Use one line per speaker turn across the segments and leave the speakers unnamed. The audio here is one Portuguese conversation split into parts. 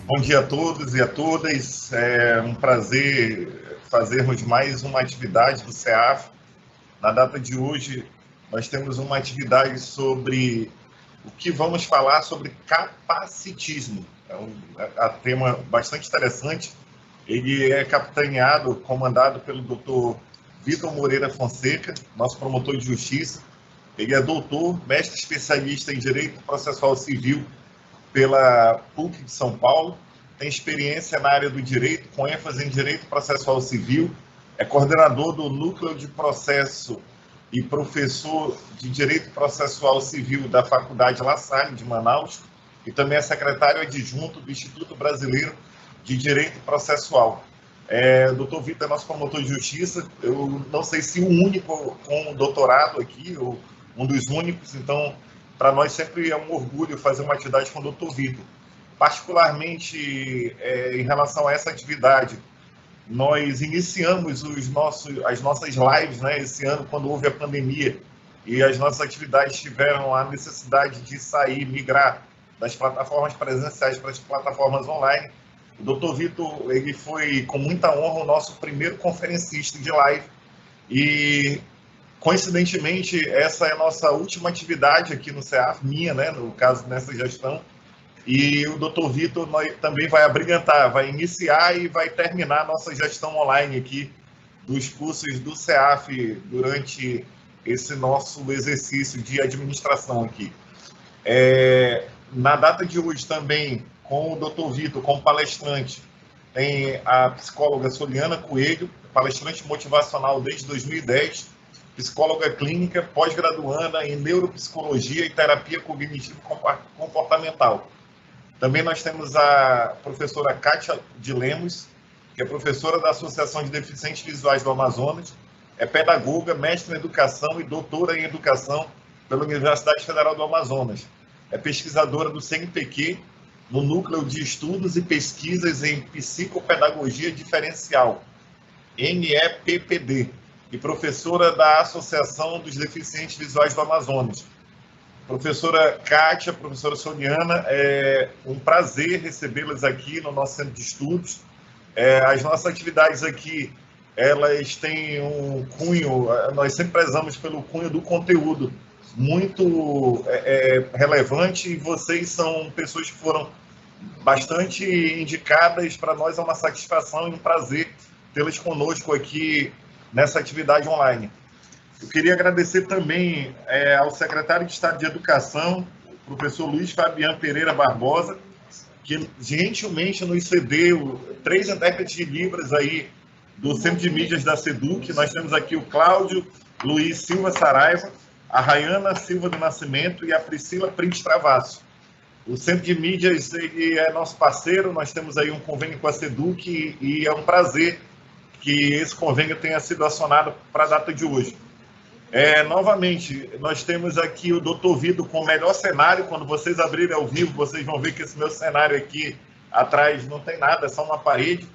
Bom dia a todos e a todas. É um prazer fazermos mais uma atividade do CEAF. Na data de hoje, nós temos uma atividade sobre o que vamos falar sobre capacitismo. É um tema bastante interessante. Ele é capitaneado, comandado pelo Dr. Vitor Moreira Fonseca, nosso promotor de justiça. Ele é doutor, mestre especialista em Direito Processual Civil pela PUC de São Paulo, tem experiência na área do direito, com ênfase em Direito Processual Civil, é coordenador do Núcleo de Processo e professor de Direito Processual Civil da Faculdade La Salle, de Manaus, e também é secretário adjunto do Instituto Brasileiro de Direito Processual. Doutor Vitor é nosso promotor de justiça, eu não sei se o único com doutorado aqui, ou um dos únicos, então, para nós sempre é um orgulho fazer uma atividade com o Dr. Vitor. Particularmente em relação a essa atividade, nós iniciamos as nossas lives, né, esse ano, quando houve a pandemia, e as nossas atividades tiveram a necessidade de sair, migrar das plataformas presenciais para as plataformas online. O Dr. Vitor, ele foi, com muita honra, o nosso primeiro conferencista de live, e coincidentemente, essa é a nossa última atividade aqui no CEAF, minha, né, no caso, nessa gestão, e o Dr. Vitor também vai abrilhantar, vai iniciar e vai terminar a nossa gestão online aqui dos cursos do CEAF durante esse nosso exercício de administração aqui. Na data de hoje também, com o Dr. Vitor, como palestrante, tem a psicóloga Soliana Coelho, palestrante motivacional desde 2010, psicóloga clínica, pós-graduanda em neuropsicologia e terapia cognitivo-comportamental. Também nós temos a professora Kátia de Lemos, que é professora da Associação de Deficientes Visuais do Amazonas, é pedagoga, mestre em educação e doutora em educação pela Universidade Federal do Amazonas. É pesquisadora do CNPq, no Núcleo de Estudos e Pesquisas em Psicopedagogia Diferencial, NEPPD, e professora da Associação dos Deficientes Visuais do Amazonas. Professora Kátia, professora Soliana, é um prazer recebê-las aqui no nosso centro de estudos. As nossas atividades aqui, elas têm um cunho, nós sempre prezamos pelo cunho do conteúdo muito relevante, e vocês são pessoas que foram bastante indicadas. Para nós é uma satisfação e um prazer tê-las conosco aqui nessa atividade online. Eu queria agradecer também ao secretário de Estado de Educação, o professor Luiz Fabiano Pereira Barbosa, que gentilmente nos cedeu 3 intérpretes de Libras aí do Centro de Mídias da SEDUC. Nós temos aqui o Cláudio Luiz Silva Saraiva, a Rayana Silva do Nascimento e a Priscila Prince Travasso. O Centro de Mídias, ele é nosso parceiro, nós temos aí um convênio com a SEDUC e é um prazer que esse convênio tenha sido acionado para a data de hoje. Novamente, nós temos aqui o Dr. Vitor com o melhor cenário. Quando vocês abrirem ao vivo, vocês vão ver que esse meu cenário aqui atrás não tem nada, é só uma parede,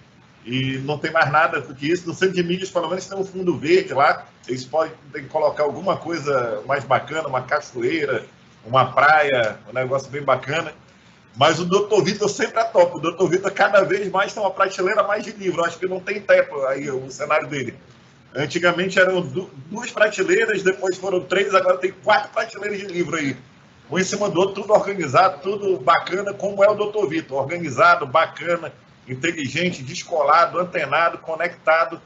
e não tem mais nada do que isso. No Centro de Mídias, pelo menos, tem um fundo verde lá, eles podem colocar alguma coisa mais bacana, uma cachoeira, uma praia, um negócio bem bacana. Mas o Dr. Vitor sempre é top. O Dr. Vitor cada vez mais tem uma prateleira mais de livro. Eu acho que não tem teto aí o cenário dele. Antigamente eram 2 prateleiras, depois foram 3, agora tem 4 prateleiras de livro aí. Um em cima do outro, tudo organizado, tudo bacana, como é o Dr. Vitor. Organizado, bacana, inteligente, descolado, antenado, conectado.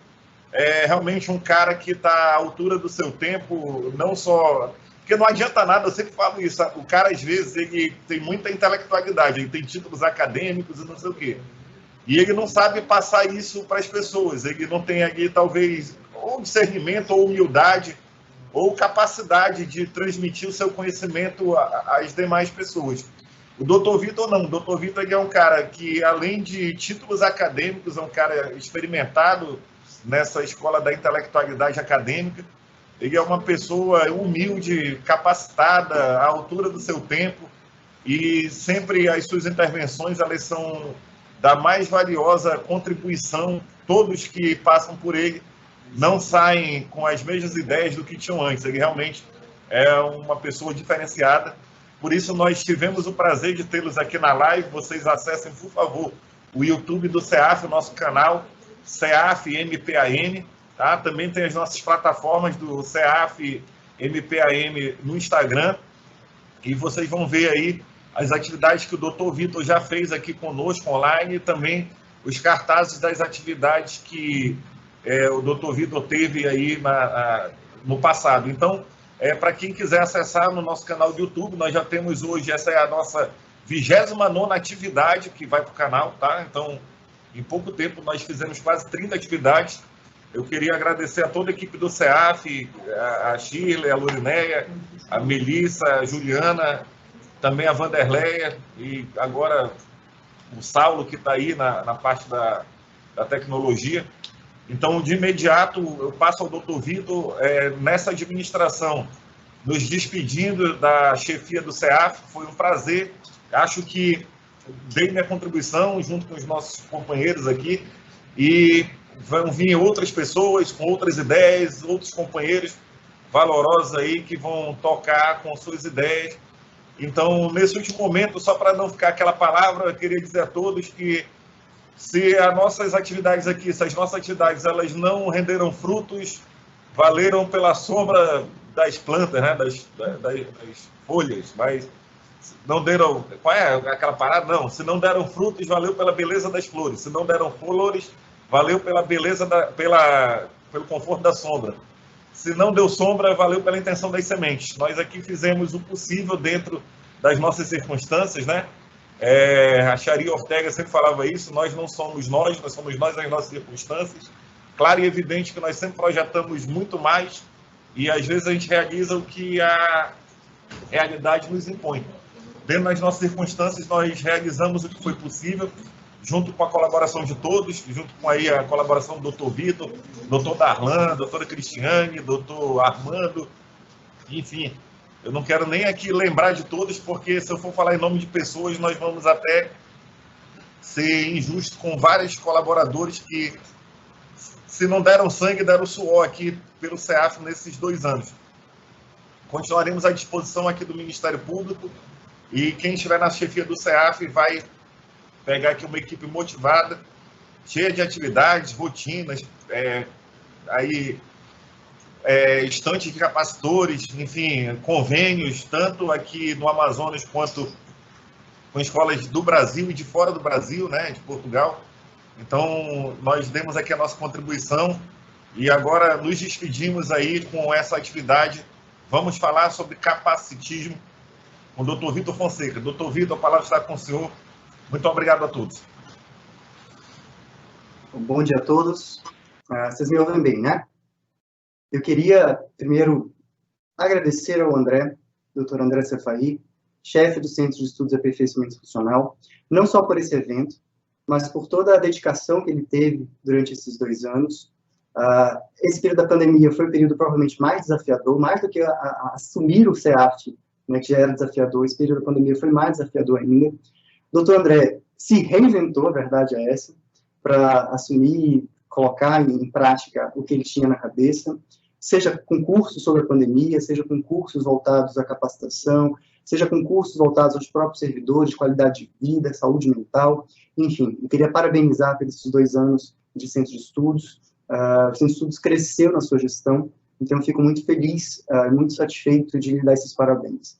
É realmente um cara que está à altura do seu tempo, não só... Porque não adianta nada, eu sempre falo isso, o cara, às vezes, ele tem muita intelectualidade, ele tem títulos acadêmicos e não sei o quê. E ele não sabe passar isso para as pessoas, ele não tem ali, talvez, ou discernimento, ou humildade, ou capacidade de transmitir o seu conhecimento às demais pessoas. O Dr. Vitor não, o Dr. Vitor ele é um cara que, além de títulos acadêmicos, é um cara experimentado nessa escola da intelectualidade acadêmica. Ele é uma pessoa humilde, capacitada, à altura do seu tempo, e sempre as suas intervenções, elas são da mais valiosa contribuição. Todos que passam por ele não saem com as mesmas ideias do que tinham antes. Ele realmente é uma pessoa diferenciada. Por isso, nós tivemos o prazer de tê-los aqui na live. Vocês acessem, por favor, o YouTube do CEAF, o nosso canal, CEAF MPAN. Tá? Também tem as nossas plataformas do CEAF MPAN no Instagram. E vocês vão ver aí as atividades que o Dr. Vitor já fez aqui conosco online e também os cartazes das atividades que o Dr. Vitor teve aí no passado. Então, para quem quiser acessar no nosso canal do YouTube, nós já temos hoje, essa é a nossa 29ª atividade que vai para o canal, tá? Então, em pouco tempo, nós fizemos quase 30 atividades. Eu queria agradecer a toda a equipe do CEAF, a Shirley, a Lorineia, a Melissa, a Juliana, também a Vanderleia e agora o Saulo, que está aí na parte da tecnologia. Então, de imediato, eu passo ao Dr. Vitor, nessa administração, nos despedindo da chefia do CEAF. Foi um prazer. Acho que dei minha contribuição junto com os nossos companheiros aqui e vão vir outras pessoas com outras ideias, outros companheiros valorosos aí que vão tocar com suas ideias. Então, nesse último momento, só para não ficar aquela palavra, eu queria dizer a todos que se as nossas atividades aqui, elas não renderam frutos, valeram pela sombra das plantas, né? das folhas, mas não deram... Qual é aquela parada? Não, se não deram frutos, valeu pela beleza das flores. Se não deram flores, valeu pela beleza, pelo conforto da sombra. Se não deu sombra, valeu pela intenção das sementes. Nós aqui fizemos o possível dentro das nossas circunstâncias, né? A Sharia Ortega sempre falava isso, nós não somos nós somos nós as nossas circunstâncias. Claro e evidente que nós sempre projetamos muito mais e às vezes a gente realiza o que a realidade nos impõe. Dentro das nossas circunstâncias, nós realizamos o que foi possível, junto com a colaboração de todos, junto com aí a colaboração do Dr. Vitor, Dr. Darlan, doutora Cristiane, Dr. Armando, enfim. Eu não quero nem aqui lembrar de todos, porque se eu for falar em nome de pessoas, nós vamos até ser injusto com vários colaboradores que, se não deram sangue, deram suor aqui pelo CEAF nesses 2 anos. Continuaremos à disposição aqui do Ministério Público e quem estiver na chefia do CEAF vai pegar aqui uma equipe motivada, cheia de atividades, rotinas, estantes de capacitores, enfim, convênios, tanto aqui no Amazonas quanto com escolas do Brasil e de fora do Brasil, né, de Portugal. Então, nós demos aqui a nossa contribuição e agora nos despedimos aí com essa atividade. Vamos falar sobre capacitismo com o Dr. Vitor Fonseca. Dr. Vitor, a palavra está com o senhor. Muito obrigado a todos.
Bom dia a todos. Vocês me ouvem bem, né? Eu queria, primeiro, agradecer ao André, Dr. André Cefai, chefe do Centro de Estudos e Aperfeiçoamento Funcional, não só por esse evento, mas por toda a dedicação que ele teve durante esses 2 anos. Esse período da pandemia foi o período provavelmente mais desafiador, mais do que assumir o CEAF, né, que já era desafiador. Esse período da pandemia foi mais desafiador ainda. Dr. André se reinventou, a verdade é essa, para assumir, colocar em prática o que ele tinha na cabeça, seja com cursos sobre a pandemia, seja com cursos voltados à capacitação, seja com cursos voltados aos próprios servidores, qualidade de vida, saúde mental, enfim. Eu queria parabenizar por esses 2 anos de Centro de Estudos. O Centro de Estudos cresceu na sua gestão, então eu fico muito feliz e muito satisfeito de lhe dar esses parabéns.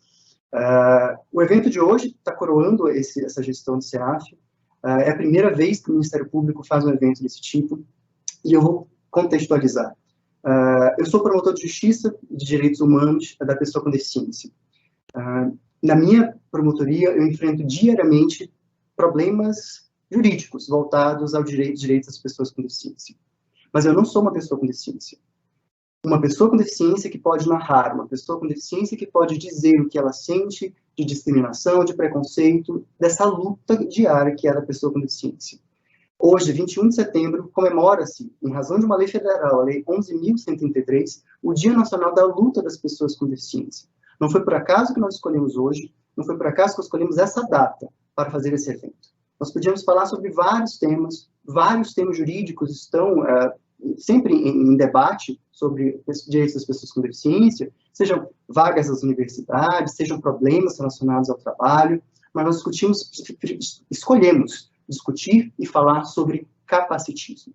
O evento de hoje está coroando essa gestão do CEAF. É a primeira vez que o Ministério Público faz um evento desse tipo, e eu vou contextualizar. Eu sou promotor de justiça e de direitos humanos da pessoa com deficiência. Na minha promotoria, eu enfrento diariamente problemas jurídicos voltados aos direitos das pessoas com deficiência. Mas eu não sou uma pessoa com deficiência. Uma pessoa com deficiência que pode narrar, uma pessoa com deficiência que pode dizer o que ela sente de discriminação, de preconceito, dessa luta diária que é da pessoa com deficiência. Hoje, 21 de setembro, comemora-se, em razão de uma lei federal, a Lei 11.133, o Dia Nacional da Luta das Pessoas com Deficiência. Não foi por acaso que nós escolhemos hoje, não foi por acaso que escolhemos essa data para fazer esse evento. Nós podíamos falar sobre vários temas jurídicos estão sempre em debate sobre direitos das pessoas com deficiência, sejam vagas nas universidades, sejam problemas relacionados ao trabalho, mas nós escolhemos discutir e falar sobre capacitismo.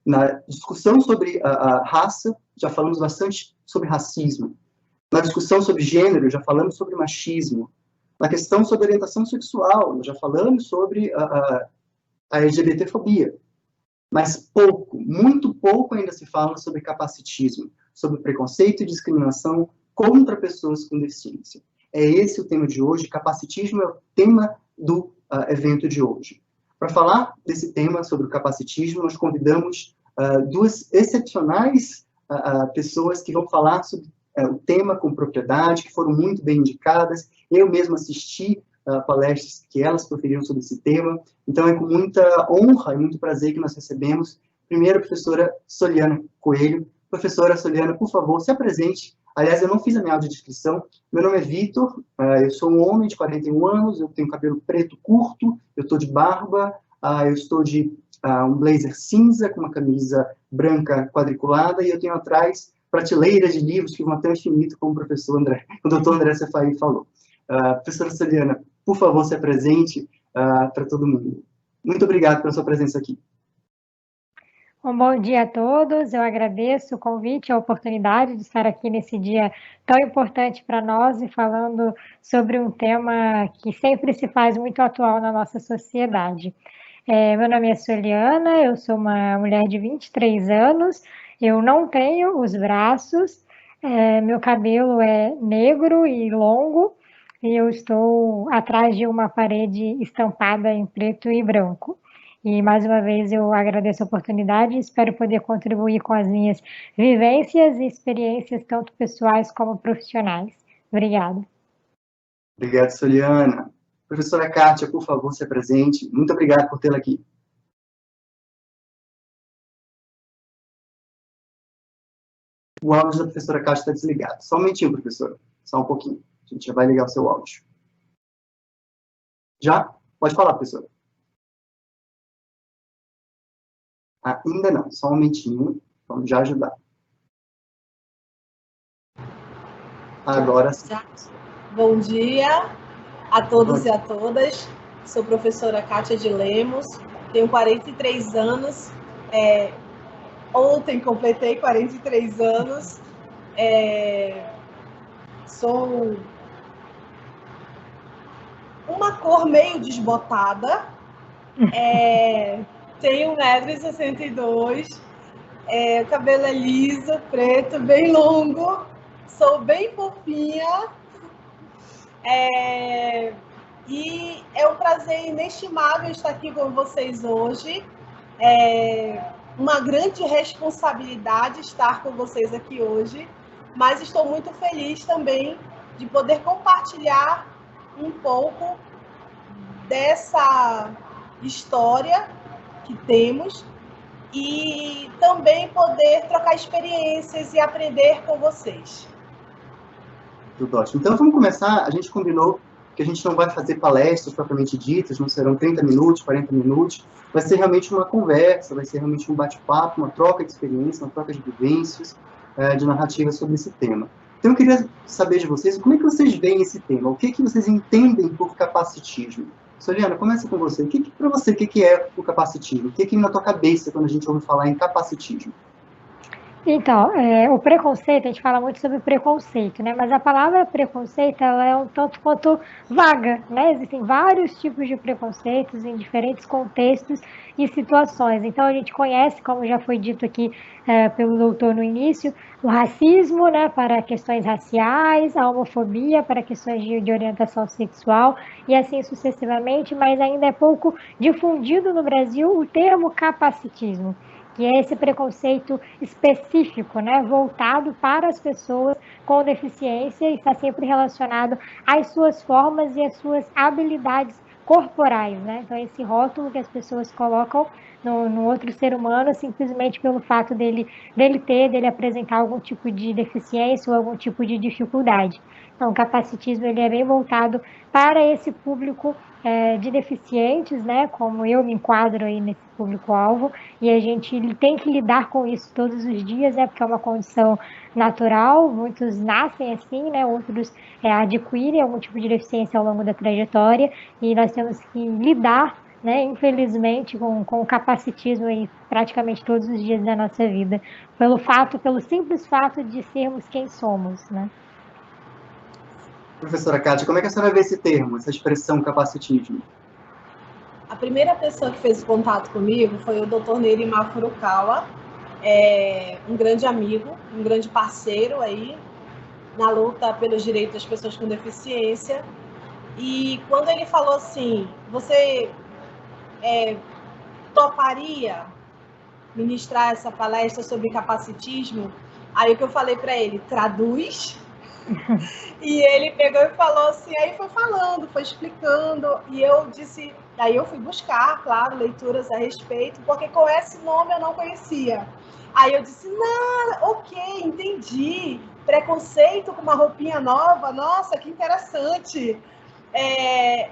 Na discussão sobre a raça, já falamos bastante sobre racismo. Na discussão sobre gênero, já falamos sobre machismo. Na questão sobre orientação sexual, nós já falamos sobre a LGBTfobia. Mas pouco, muito pouco ainda se fala sobre capacitismo, sobre preconceito e discriminação contra pessoas com deficiência. É esse o tema de hoje, capacitismo é o tema do evento de hoje. Para falar desse tema sobre o capacitismo, nós convidamos duas excepcionais pessoas que vão falar sobre o tema com propriedade, que foram muito bem indicadas. Eu mesmo assisti palestras que elas proferiram sobre esse tema. Então, é com muita honra e muito prazer que nós recebemos, primeiro, a professora Soliana Coelho. Professora Soliana, por favor, se apresente. Aliás, eu não fiz a minha audiodescrição. Meu nome é Vitor, eu sou um homem de 41 anos, eu tenho cabelo preto curto, eu estou de barba, eu estou de um blazer cinza com uma camisa branca quadriculada e eu tenho atrás prateleiras de livros que vão até o infinito, como o doutor André Ceffahy falou. Professora Soliana, por favor, se apresente para todo mundo. Muito obrigado pela sua presença aqui.
Um bom dia a todos, eu agradeço o convite, a oportunidade de estar aqui nesse dia tão importante para nós e falando sobre um tema que sempre se faz muito atual na nossa sociedade. Meu nome é Soliana, eu sou uma mulher de 23 anos, eu não tenho os braços, meu cabelo é negro e longo e eu estou atrás de uma parede estampada em preto e branco. E, mais uma vez, eu agradeço a oportunidade e espero poder contribuir com as minhas vivências e experiências, tanto pessoais como profissionais. Obrigada.
Obrigado, Soliana. Professora Kátia, por favor, se apresente. Muito obrigado por tê-la aqui. O áudio da professora Kátia está desligado. Só um momentinho, professora. Só um pouquinho. A gente já vai ligar o seu áudio. Já? Pode falar, professora. Ainda não, só um momentinho, vamos já ajudar. Agora sim.
Bom dia a todos e a todas. Sou professora Kátia de Lemos, tenho 43 anos. Ontem completei 43 anos. Sou uma cor meio desbotada. Tenho 1,62 m, o cabelo é liso, preto, bem longo, sou bem fofinha, e é um prazer inestimável estar aqui com vocês hoje, uma grande responsabilidade estar com vocês aqui hoje, mas estou muito feliz também de poder compartilhar um pouco dessa história que temos e também poder trocar experiências e aprender com vocês.
Tudo ótimo. Então, vamos começar. A gente combinou que a gente não vai fazer palestras propriamente ditas, não serão 30 minutos, 40 minutos. Vai ser realmente uma conversa, vai ser realmente um bate-papo, uma troca de experiência, uma troca de vivências, de narrativas sobre esse tema. Então, eu queria saber de vocês, como é que vocês veem esse tema? O que vocês entendem por capacitismo? Soliana, começa com você. Para você, o que é o capacitismo? O que na tua cabeça quando a gente ouve falar em capacitismo?
Então, o preconceito, a gente fala muito sobre preconceito, né? Mas a palavra preconceito, ela é um tanto quanto vaga, né? Existem vários tipos de preconceitos em diferentes contextos e situações. Então, a gente conhece, como já foi dito aqui pelo doutor no início, o racismo, né, para questões raciais, a homofobia para questões de orientação sexual e assim sucessivamente, mas ainda é pouco difundido no Brasil o termo capacitismo, que é esse preconceito específico, né, voltado para as pessoas com deficiência e está sempre relacionado às suas formas e às suas habilidades corporais, né? Então, esse rótulo que as pessoas colocam no outro ser humano, simplesmente pelo fato dele apresentar algum tipo de deficiência ou algum tipo de dificuldade. Então, o capacitismo ele é bem voltado para esse público de deficientes, né? Como eu me enquadro aí nesse público-alvo, e a gente tem que lidar com isso todos os dias, né? Porque é uma condição natural, muitos nascem assim, né? Outros adquirem algum tipo de deficiência ao longo da trajetória, e nós temos que lidar, né, infelizmente, com o capacitismo aí praticamente todos os dias da nossa vida, pelo simples fato de sermos quem somos, né?
Professora Kátia, como é que a senhora vê esse termo, essa expressão capacitismo?
A primeira pessoa que fez contato comigo foi o Dr. Nerimar Furukawa, um grande amigo, um grande parceiro aí na luta pelos direitos das pessoas com deficiência. E quando ele falou assim, você toparia ministrar essa palestra sobre capacitismo? Aí o que eu falei para ele, traduz. E ele pegou e falou assim, aí foi falando, foi explicando, e eu disse, aí eu fui buscar, claro, leituras a respeito, porque com esse nome eu não conhecia. Aí eu disse, não, ok, entendi, preconceito com uma roupinha nova, nossa, que interessante. É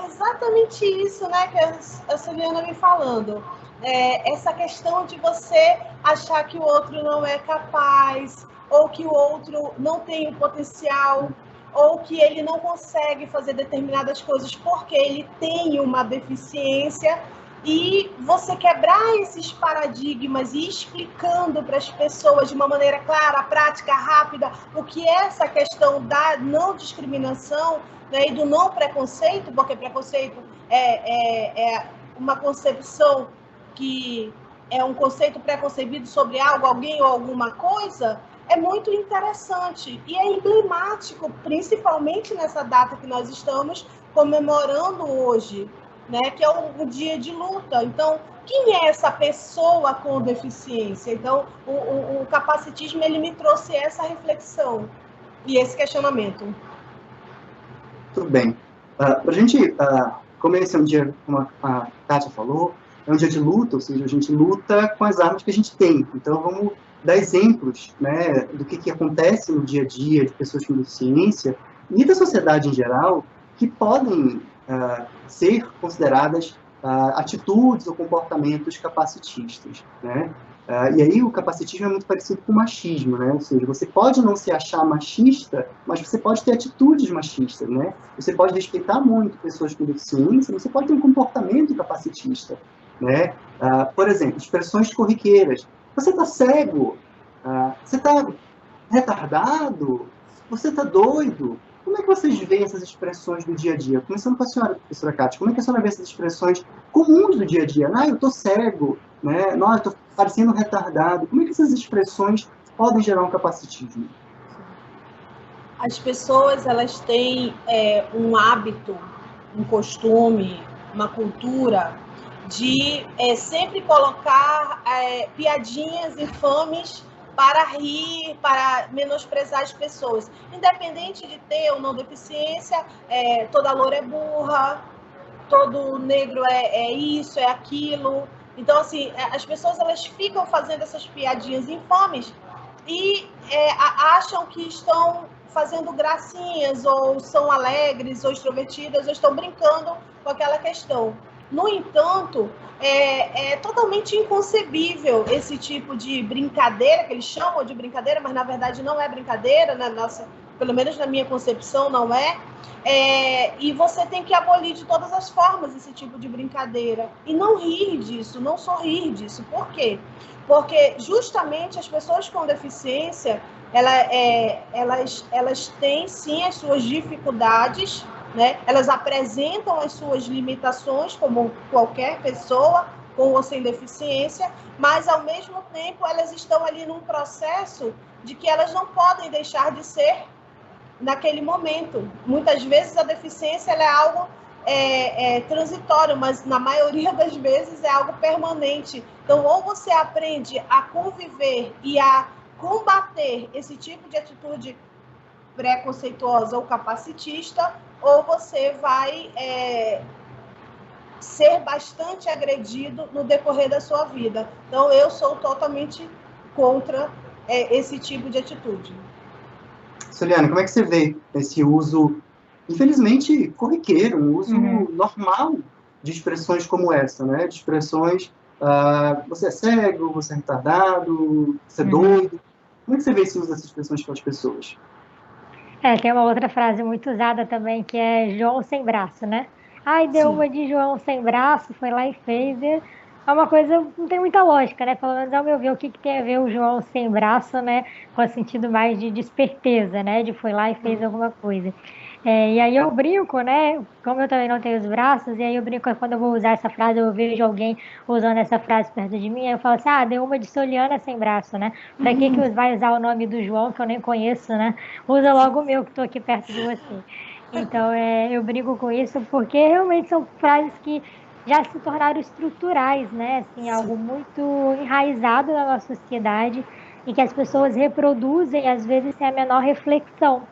exatamente isso, né, que a Juliana vem falando. Essa questão de você achar que o outro não é capaz, ou que o outro não tem o potencial, ou que ele não consegue fazer determinadas coisas porque ele tem uma deficiência, e você quebrar esses paradigmas e explicando para as pessoas de uma maneira clara, prática, rápida, o que é essa questão da não discriminação, né, e do não preconceito, porque preconceito é uma concepção que é um conceito preconcebido sobre algo, alguém ou alguma coisa, é muito interessante e é emblemático, principalmente nessa data que nós estamos comemorando hoje, né, que é o dia de luta. Então, quem é essa pessoa com deficiência? Então, o capacitismo ele me trouxe essa reflexão e esse questionamento.
Tudo bem. Para a gente, como esse é um dia, como a Kátia falou, é um dia de luta, ou seja, a gente luta com as armas que a gente tem. Então, vamos dar exemplos, né, do que acontece no dia a dia de pessoas com deficiência e da sociedade em geral, que podem ser consideradas atitudes ou comportamentos capacitistas, né? E aí o capacitismo é muito parecido com o machismo, né? Ou seja, você pode não se achar machista, mas você pode ter atitudes machistas, né? Você pode respeitar muito pessoas com deficiência, você pode ter um comportamento capacitista, né? Por exemplo, expressões corriqueiras. Você está cego? Você está retardado? Você está doido? Como é que vocês veem essas expressões do dia a dia? Começando com a senhora, professora Kátia, como é que a senhora vê essas expressões comuns do dia a dia? Eu estou cego, né? Não, eu estou parecendo retardado. Como é que essas expressões podem gerar um capacitismo?
As pessoas, elas têm um hábito, um costume, uma cultura de sempre colocar piadinhas infames para rir, para menosprezar as pessoas. Independente de ter ou não deficiência, toda loura é burra, todo negro é isso, é aquilo. Então, assim, as pessoas elas ficam fazendo essas piadinhas infames e acham que estão fazendo gracinhas, ou são alegres, ou extrovertidas, ou estão brincando com aquela questão. No entanto, é totalmente inconcebível esse tipo de brincadeira, que eles chamam de brincadeira, mas na verdade não é brincadeira, né? Pelo menos na minha concepção não é. E você tem que abolir de todas as formas esse tipo de brincadeira. E não rir disso, não sorrir disso. Por quê? Porque justamente as pessoas com deficiência, elas têm sim as suas dificuldades, né? Elas apresentam as suas limitações, como qualquer pessoa com ou sem deficiência, mas ao mesmo tempo elas estão ali num processo de que elas não podem deixar de ser naquele momento. Muitas vezes a deficiência ela é algo transitório, mas na maioria das vezes é algo permanente. Então, ou você aprende a conviver e a combater esse tipo de atitude preconceituosa ou capacitista, ou você vai ser bastante agredido no decorrer da sua vida. Então, eu sou totalmente contra esse tipo de atitude.
Soliana, como é que você vê esse uso, infelizmente, corriqueiro, um uso normal de expressões como essa, né? De expressões, você é cego, você é retardado, você é doido. Como é que você vê esse uso dessas expressões pelas pessoas?
Tem uma outra frase muito usada também, que é João sem braço, né? Ai, deu uma de João sem braço, foi lá e fez. É uma coisa, não tem muita lógica, né? Pelo menos ao meu ver, o que tem a ver o João sem braço, né? Com o sentido mais de desperteza, né? De foi lá e fez alguma coisa. E aí eu brinco, né? Como eu também não tenho os braços, e aí eu brinco quando eu vou usar essa frase, eu vejo alguém usando essa frase perto de mim, aí eu falo assim, deu uma de Soliana sem braço, né? Pra que vai usar o nome do João, que eu nem conheço, né? Usa logo o meu, que estou aqui perto de você. Então, eu brinco com isso, porque realmente são frases que já se tornaram estruturais, né? Assim, algo muito enraizado na nossa sociedade e que as pessoas reproduzem, às vezes, sem a menor reflexão.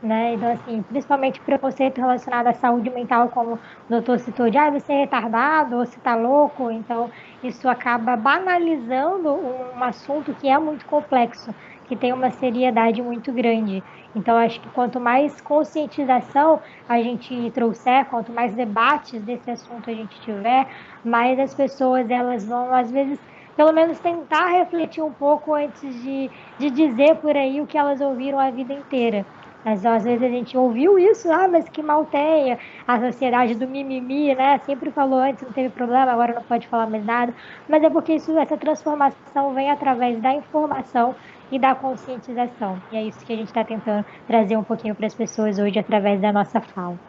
Né? Então, assim, principalmente preconceito relacionado à saúde mental, como o doutor citou, de você é retardado ou você está louco. Então, isso acaba banalizando um assunto que é muito complexo, que tem uma seriedade muito grande. Então, acho que quanto mais conscientização a gente trouxer, quanto mais debates desse assunto a gente tiver, mais as pessoas elas vão, às vezes, pelo menos tentar refletir um pouco antes de dizer por aí o que elas ouviram a vida inteira. Mas às vezes a gente ouviu isso, mas que mal tem, a sociedade do mimimi, né? Sempre falou antes, não teve problema, agora não pode falar mais nada. Mas é porque essa transformação vem através da informação e da conscientização. E é isso que a gente está tentando trazer um pouquinho para as pessoas hoje através da nossa fala.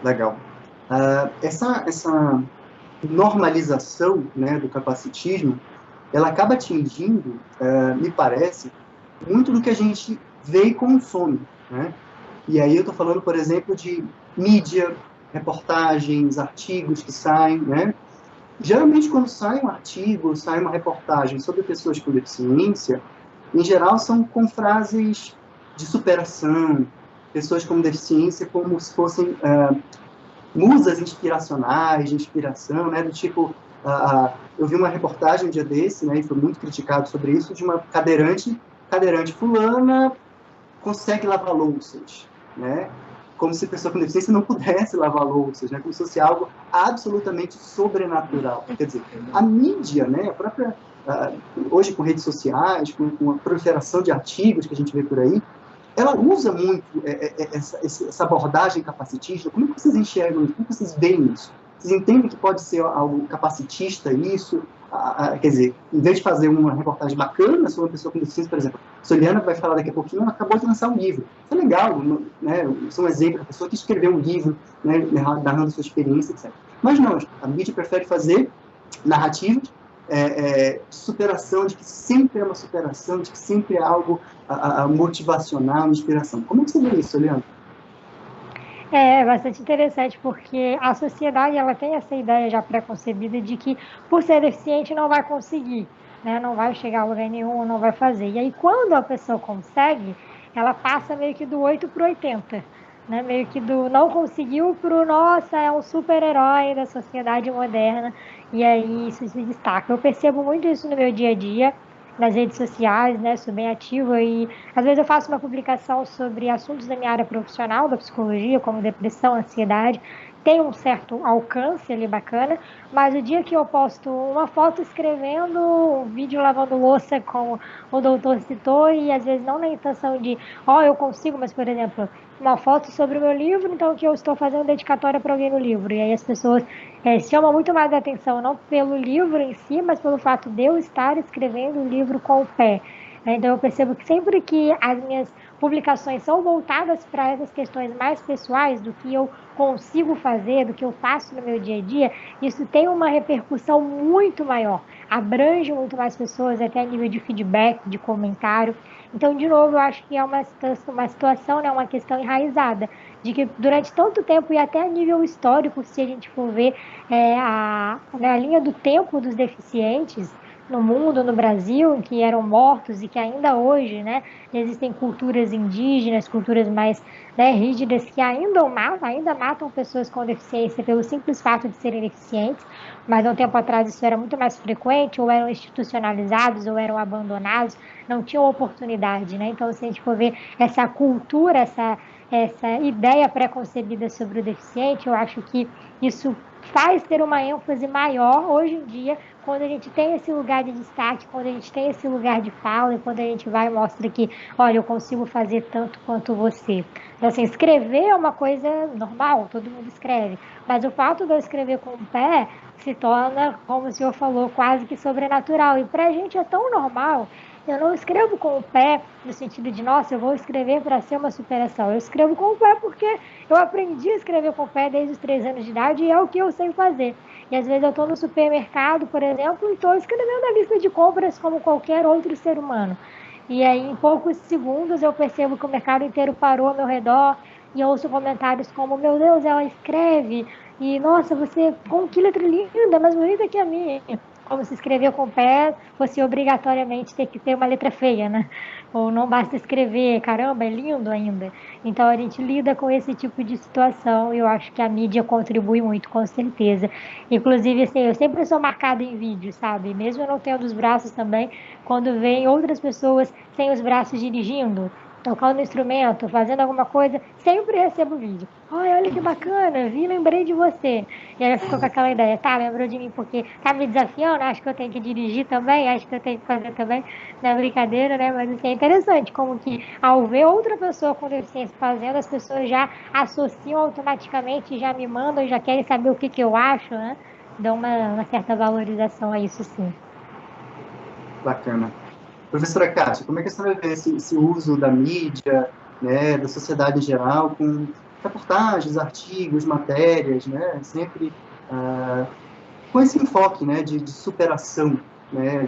Legal. Essa normalização, né, do capacitismo, ela acaba atingindo, me parece, muito do que a gente vê e consome, né? E aí eu estou falando, por exemplo, de mídia, reportagens, artigos que saem, né? Geralmente, quando sai um artigo, sai uma reportagem sobre pessoas com deficiência, em geral são com frases de superação, pessoas com deficiência como se fossem musas inspiracionais, de inspiração, né? Do tipo, eu vi uma reportagem um dia desse, né? E foi muito criticado sobre isso, de uma cadeirante fulana consegue lavar louças, né? Como se a pessoa com deficiência não pudesse lavar louças, né? Como se fosse algo absolutamente sobrenatural. Quer dizer, a mídia, né? A própria, hoje com redes sociais, com a proliferação de artigos que a gente vê por aí, ela usa muito essa abordagem capacitista. Como é que vocês enxergam isso? Como vocês veem isso? Vocês entendem que pode ser algo capacitista isso? Quer dizer, em vez de fazer uma reportagem bacana sobre uma pessoa com deficiência, por exemplo, Soliana vai falar daqui a pouquinho, ela acabou de lançar um livro. Isso é legal, né? Isso é um exemplo da pessoa que escreveu um livro, né, narrando sua experiência, etc. Mas não, a mídia prefere fazer narrativas de superação, de que sempre é uma superação, de que sempre é algo motivacional, inspiração. Como é que você vê isso, Leandro?
É bastante interessante, porque a sociedade ela tem essa ideia já pré-concebida de que, por ser deficiente, não vai conseguir, né? Não vai chegar a lugar nenhum, não vai fazer. E aí, quando a pessoa consegue, ela passa meio que do 8 para o 80. Né? Meio que do não conseguiu para o nossa, é um super-herói da sociedade moderna. E aí isso se destaca. Eu percebo muito isso no meu dia a dia, nas redes sociais, né? Sou bem ativa e às vezes eu faço uma publicação sobre assuntos da minha área profissional, da psicologia, como depressão, ansiedade. Tem um certo alcance ali bacana, mas o dia que eu posto uma foto escrevendo, um vídeo lavando louça, como o doutor citou, e às vezes não na intenção de, eu consigo, mas, por exemplo, uma foto sobre o meu livro, então que eu estou fazendo dedicatória para alguém no livro. E aí as pessoas chamam muito mais a atenção, não pelo livro em si, mas pelo fato de eu estar escrevendo o livro com o pé. Então eu percebo que sempre que as minhas publicações são voltadas para essas questões mais pessoais, do que eu consigo fazer, do que eu faço no meu dia a dia, isso tem uma repercussão muito maior, abrange muito mais pessoas, até a nível de feedback, de comentário. Então, de novo, eu acho que é uma situação, né, uma questão enraizada, de que durante tanto tempo, e até a nível histórico, se a gente for ver a linha do tempo dos deficientes, no mundo, no Brasil, que eram mortos e que ainda hoje, né, existem culturas indígenas, culturas mais, né, rígidas, que ainda matam pessoas com deficiência pelo simples fato de serem deficientes, mas há um tempo atrás isso era muito mais frequente, ou eram institucionalizados, ou eram abandonados, não tinham oportunidade, né? Então, se a gente for ver essa cultura, essa ideia pré-concebida sobre o deficiente, eu acho que isso faz ter uma ênfase maior hoje em dia, quando a gente tem esse lugar de destaque, quando a gente tem esse lugar de fala, e quando a gente vai e mostra que, olha, eu consigo fazer tanto quanto você. Então, assim, escrever é uma coisa normal, todo mundo escreve, mas o fato de eu escrever com o pé se torna, como o senhor falou, quase que sobrenatural, e pra gente é tão normal. Eu não escrevo com o pé no sentido de, nossa, eu vou escrever para ser uma superação. Eu escrevo com o pé porque eu aprendi a escrever com o pé desde os 3 anos de idade e é o que eu sei fazer. E às vezes eu estou no supermercado, por exemplo, e estou escrevendo a lista de compras como qualquer outro ser humano. E aí, em poucos segundos, eu percebo que o mercado inteiro parou ao meu redor e ouço comentários como, meu Deus, ela escreve, e nossa, você com que letra linda, mais bonita que a minha. Como se escrever com o pé fosse obrigatoriamente ter que ter uma letra feia, né? Ou não basta escrever, caramba, é lindo ainda. Então a gente lida com esse tipo de situação e eu acho que a mídia contribui muito, com certeza. Inclusive, assim, eu sempre sou marcada em vídeo, sabe? Mesmo eu não tendo os braços também, quando vem outras pessoas sem os braços dirigindo, tocando instrumento, fazendo alguma coisa, sempre recebo vídeo. Ai, olha que bacana, vi, lembrei de você. E aí eu fico com aquela ideia, tá, lembrou de mim porque tá me desafiando, acho que eu tenho que dirigir também, acho que eu tenho que fazer também, não é brincadeira, né? Mas assim, é interessante como que ao ver outra pessoa com deficiência fazendo, as pessoas já associam automaticamente, já me mandam, já querem saber o que que eu acho, né? Dão uma certa valorização a isso, sim.
Bacana. Professora Kátia, como é que a senhora vê esse uso da mídia, né, da sociedade em geral, com reportagens, artigos, matérias, né, sempre com esse enfoque, né, de superação, né,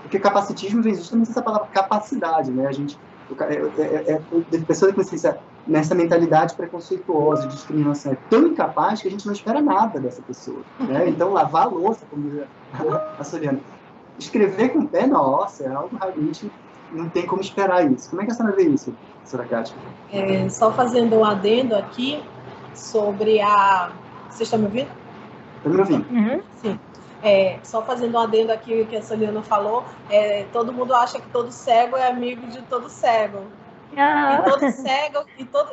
porque capacitismo vem justamente essa palavra capacidade, né, a gente, pessoa com deficiência nessa mentalidade preconceituosa, de discriminação, é tão incapaz que a gente não espera nada dessa pessoa, né, então lavar a louça, como diz a Soliana, escrever com o pé, nossa, é algo realmente não tem como esperar isso. Como é que a senhora vê isso, professora Kátia?
Só fazendo um adendo aqui sobre a... Vocês estão me ouvindo?
Estou me ouvindo.
Uhum.
Sim. Só fazendo um adendo aqui que a Soliana falou, todo mundo acha que todo cego é amigo de todo cego. E todo cego,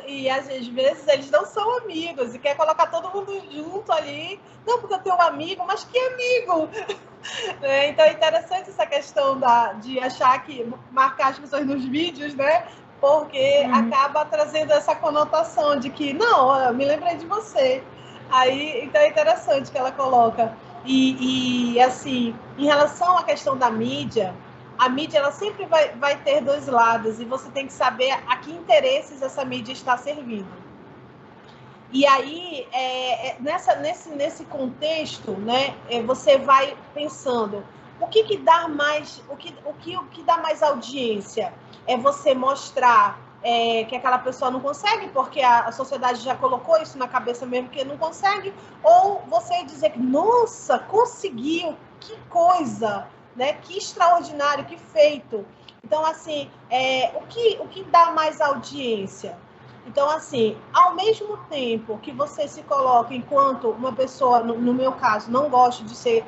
e às vezes eles não são amigos, e quer colocar todo mundo junto ali. Não, porque eu tenho um amigo, mas que amigo? Então é interessante essa questão de achar que marcar as pessoas nos vídeos, né? Porque acaba trazendo essa conotação de que, não, eu me lembrei de você. Aí, então é interessante que ela coloca. E assim, em relação à questão da mídia, a mídia ela sempre vai ter dois lados e você tem que saber a que interesses essa mídia está servindo. E aí, nesse contexto, né, você vai pensando o que dá mais, o que dá mais audiência? É você mostrar que aquela pessoa não consegue, porque a sociedade já colocou isso na cabeça mesmo que não consegue, ou você dizer que, nossa, conseguiu, que coisa, né? Que extraordinário, que feito. Então, assim, o que dá mais audiência? Então, assim, ao mesmo tempo que você se coloca enquanto uma pessoa, no meu caso, não gosto de ser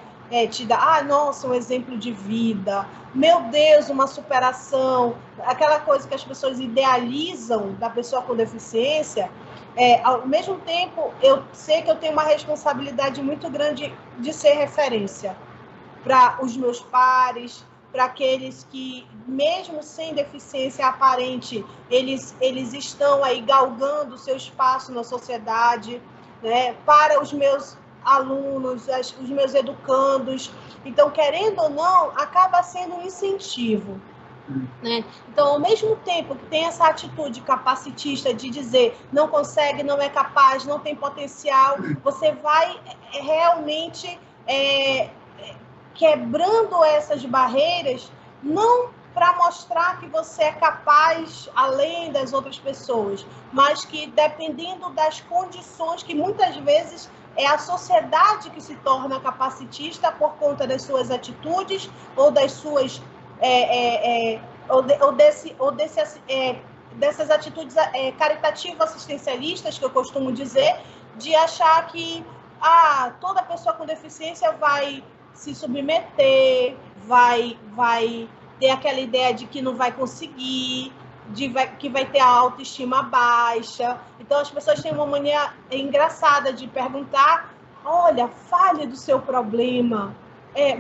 tida, nossa, um exemplo de vida, meu Deus, uma superação, aquela coisa que as pessoas idealizam da pessoa com deficiência, ao mesmo tempo, eu sei que eu tenho uma responsabilidade muito grande de ser referência para os meus pares, para aqueles que, mesmo sem deficiência aparente, eles estão aí galgando o seu espaço na sociedade, né? Para os meus alunos, os meus educandos. Então, querendo ou não, acaba sendo um incentivo. Né? Então, ao mesmo tempo que tem essa atitude capacitista de dizer não consegue, não é capaz, não tem potencial, você vai realmente quebrando essas barreiras, não para mostrar que você é capaz além das outras pessoas, mas que dependendo das condições que muitas vezes é a sociedade que se torna capacitista por conta das suas atitudes ou das suas dessas atitudes caritativas assistencialistas, que eu costumo dizer, de achar que toda pessoa com deficiência vai se submeter, vai ter aquela ideia de que não vai conseguir, que vai ter a autoestima baixa. Então, as pessoas têm uma mania engraçada de perguntar: olha, fale do seu problema.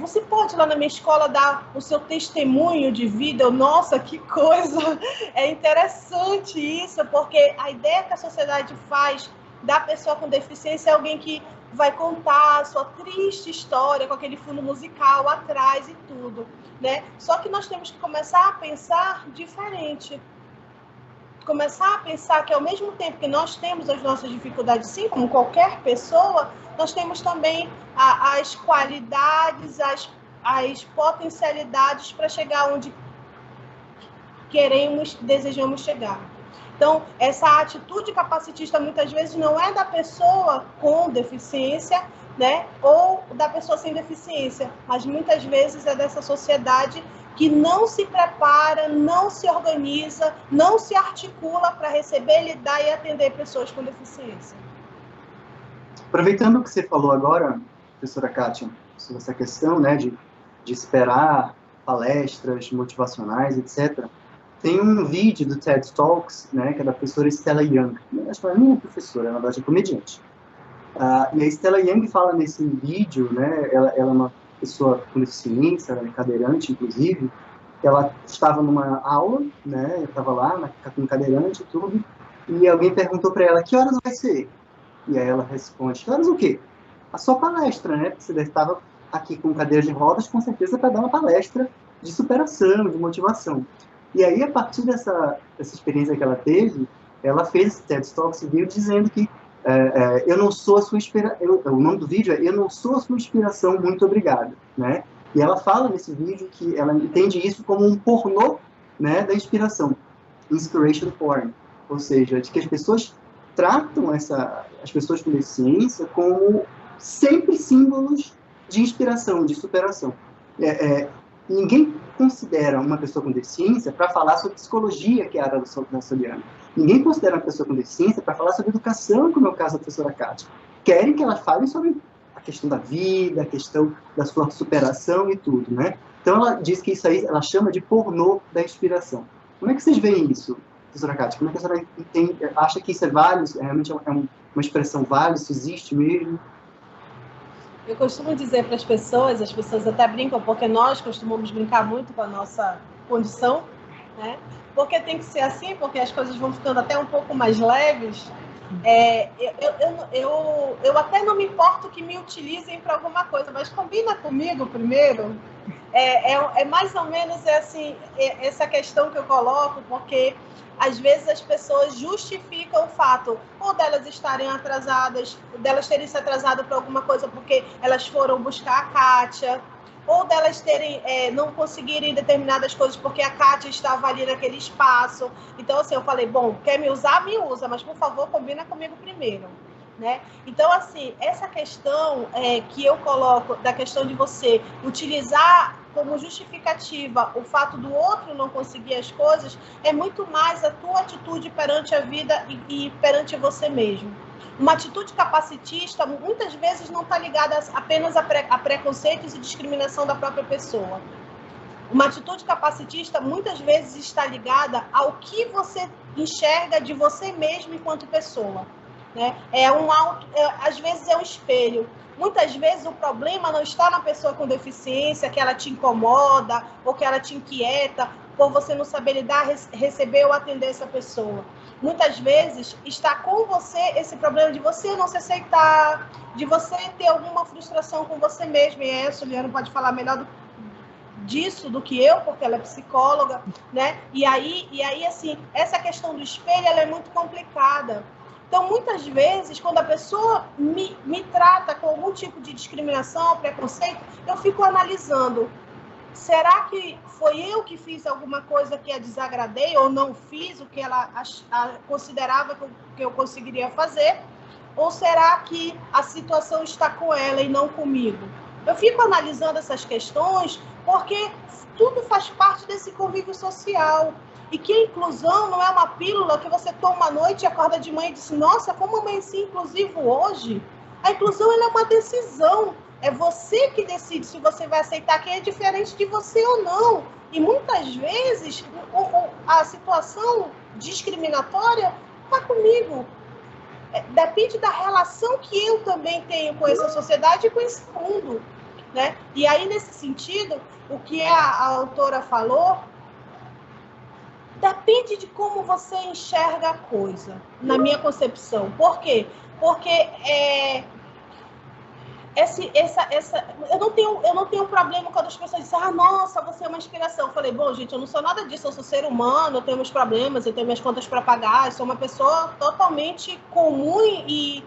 Você pode lá na minha escola dar o seu testemunho de vida? Nossa, que coisa! É interessante isso, porque a ideia que a sociedade faz da pessoa com deficiência é alguém que vai contar a sua triste história com aquele fundo musical atrás e tudo, né? Só que nós temos que começar a pensar diferente. Começar a pensar que, ao mesmo tempo que nós temos as nossas dificuldades, sim, como qualquer pessoa, nós temos também as qualidades, as potencialidades para chegar onde desejamos chegar. Então, essa atitude capacitista, muitas vezes, não é da pessoa com deficiência, né, ou da pessoa sem deficiência, mas muitas vezes é dessa sociedade que não se prepara, não se organiza, não se articula para receber, lidar e atender pessoas com deficiência.
Aproveitando o que você falou agora, professora Kátia, sobre essa questão, né, de esperar palestras motivacionais, etc., tem um vídeo do TED Talks, né, que é da professora Stella Young. Acho que ela não é professora, na verdade é comediante. E a Stella Young fala nesse vídeo, né, ela é uma pessoa com deficiência, ela é cadeirante, inclusive. Ela estava numa aula, né, estava lá com cadeirante e tudo, e alguém perguntou para ela: que horas vai ser? E aí ela responde: que horas o quê? A sua palestra, né, porque você estava aqui com cadeira de rodas, com certeza para dar uma palestra de superação, de motivação. E aí, a partir dessa experiência que ela teve, ela fez esse TED Talks e veio dizendo que eu não sou a sua inspiração. O nome do vídeo é Eu Não Sou a Sua Inspiração, Muito Obrigado, né? E ela fala nesse vídeo que ela entende isso como um pornô, né, da inspiração, inspiration porn, ou seja, de que as pessoas tratam as pessoas com deficiência como sempre símbolos de inspiração, de superação. Ninguém considera uma pessoa com deficiência para falar sobre psicologia, que é a área da Soliana. Ninguém considera uma pessoa com deficiência para falar sobre educação, como é o caso da professora Kátia. Querem que ela fale sobre a questão da vida, a questão da sua superação e tudo, né? Então, ela diz que isso aí, ela chama de pornô da inspiração. Como é que vocês veem isso, professora Kátia? Como é que a senhora acha que isso é válido? Realmente é uma expressão válida? Isso existe mesmo?
Eu costumo dizer para as pessoas até brincam, porque nós costumamos brincar muito com a nossa condição, né? Porque tem que ser assim, porque as coisas vão ficando até um pouco mais leves. Eu até não me importo que me utilizem para alguma coisa, mas combina comigo primeiro. Mais ou menos essa questão que eu coloco, porque às vezes as pessoas justificam o fato ou delas estarem atrasadas, delas terem se atrasado para alguma coisa porque elas foram buscar a Kátia, ou delas não conseguirem determinadas coisas porque a Kátia estava ali naquele espaço. Então, assim, eu falei: bom, quer me usar? Me usa, mas por favor, combina comigo primeiro, né? Então, assim, essa questão que eu coloco, da questão de você utilizar como justificativa o fato do outro não conseguir as coisas, é muito mais a tua atitude perante a vida e perante você mesmo. Uma atitude capacitista, muitas vezes, não está ligada apenas a preconceitos e discriminação da própria pessoa. Uma atitude capacitista, muitas vezes, está ligada ao que você enxerga de você mesmo enquanto pessoa, né? Às vezes é um espelho. Muitas vezes o problema não está na pessoa com deficiência, que ela te incomoda ou que ela te inquieta por você não saber lidar, receber ou atender essa pessoa. Muitas vezes está com você esse problema de você não se aceitar, de você ter alguma frustração com você mesmo. E a Soliana pode falar melhor disso do que eu, porque ela é psicóloga, né? E aí assim, essa questão do espelho, ela é muito complicada. Então, muitas vezes, quando a pessoa me trata com algum tipo de discriminação, preconceito, eu fico analisando: será que foi eu que fiz alguma coisa que a desagradei ou não fiz o que ela considerava que eu conseguiria fazer? Ou será que a situação está com ela e não comigo? Eu fico analisando essas questões porque tudo faz parte desse convívio social. E que a inclusão não é uma pílula que você toma à noite e acorda de manhã e diz, nossa, como amanheci inclusivo hoje. A inclusão ela é uma decisão. É você que decide se você vai aceitar quem é diferente de você ou não. E muitas vezes a situação discriminatória está comigo. Depende da relação que eu também tenho com essa sociedade e com esse mundo, né? E aí, nesse sentido, o que a autora falou, depende de como você enxerga a coisa, na minha concepção. Por quê? Porque eu não tenho problema quando as pessoas dizem, nossa, você é uma inspiração. Eu falei, bom, gente, eu não sou nada disso, eu sou ser humano, eu tenho meus problemas, eu tenho minhas contas para pagar, eu sou uma pessoa totalmente comum e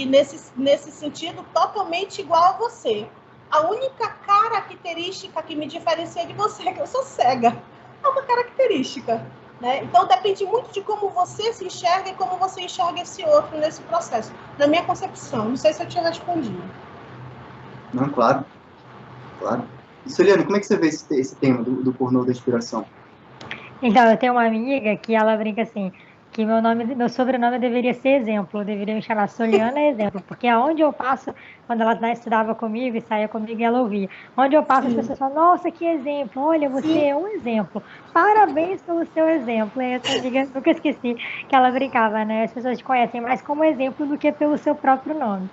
nesse sentido, totalmente igual a você. A única característica que me diferencia de você é que eu sou cega. É uma característica, né? Então, depende muito de como você se enxerga e como você enxerga esse outro nesse processo. Na minha concepção, não sei se eu te respondi.
Não, claro. Claro. E, Soliana, como é que você vê esse tema do pornô da inspiração?
Então, eu tenho uma amiga que ela brinca assim, que meu sobrenome deveria ser exemplo, eu deveria me chamar Soliana Exemplo, porque aonde eu passo, quando ela estudava comigo e saía comigo, ela ouvia. Onde eu passo, as pessoas falam, nossa, que exemplo, olha, você é um exemplo, parabéns pelo seu exemplo. E essa amiga, nunca esqueci que ela brincava, né? As pessoas te conhecem mais como exemplo do que pelo seu próprio nome.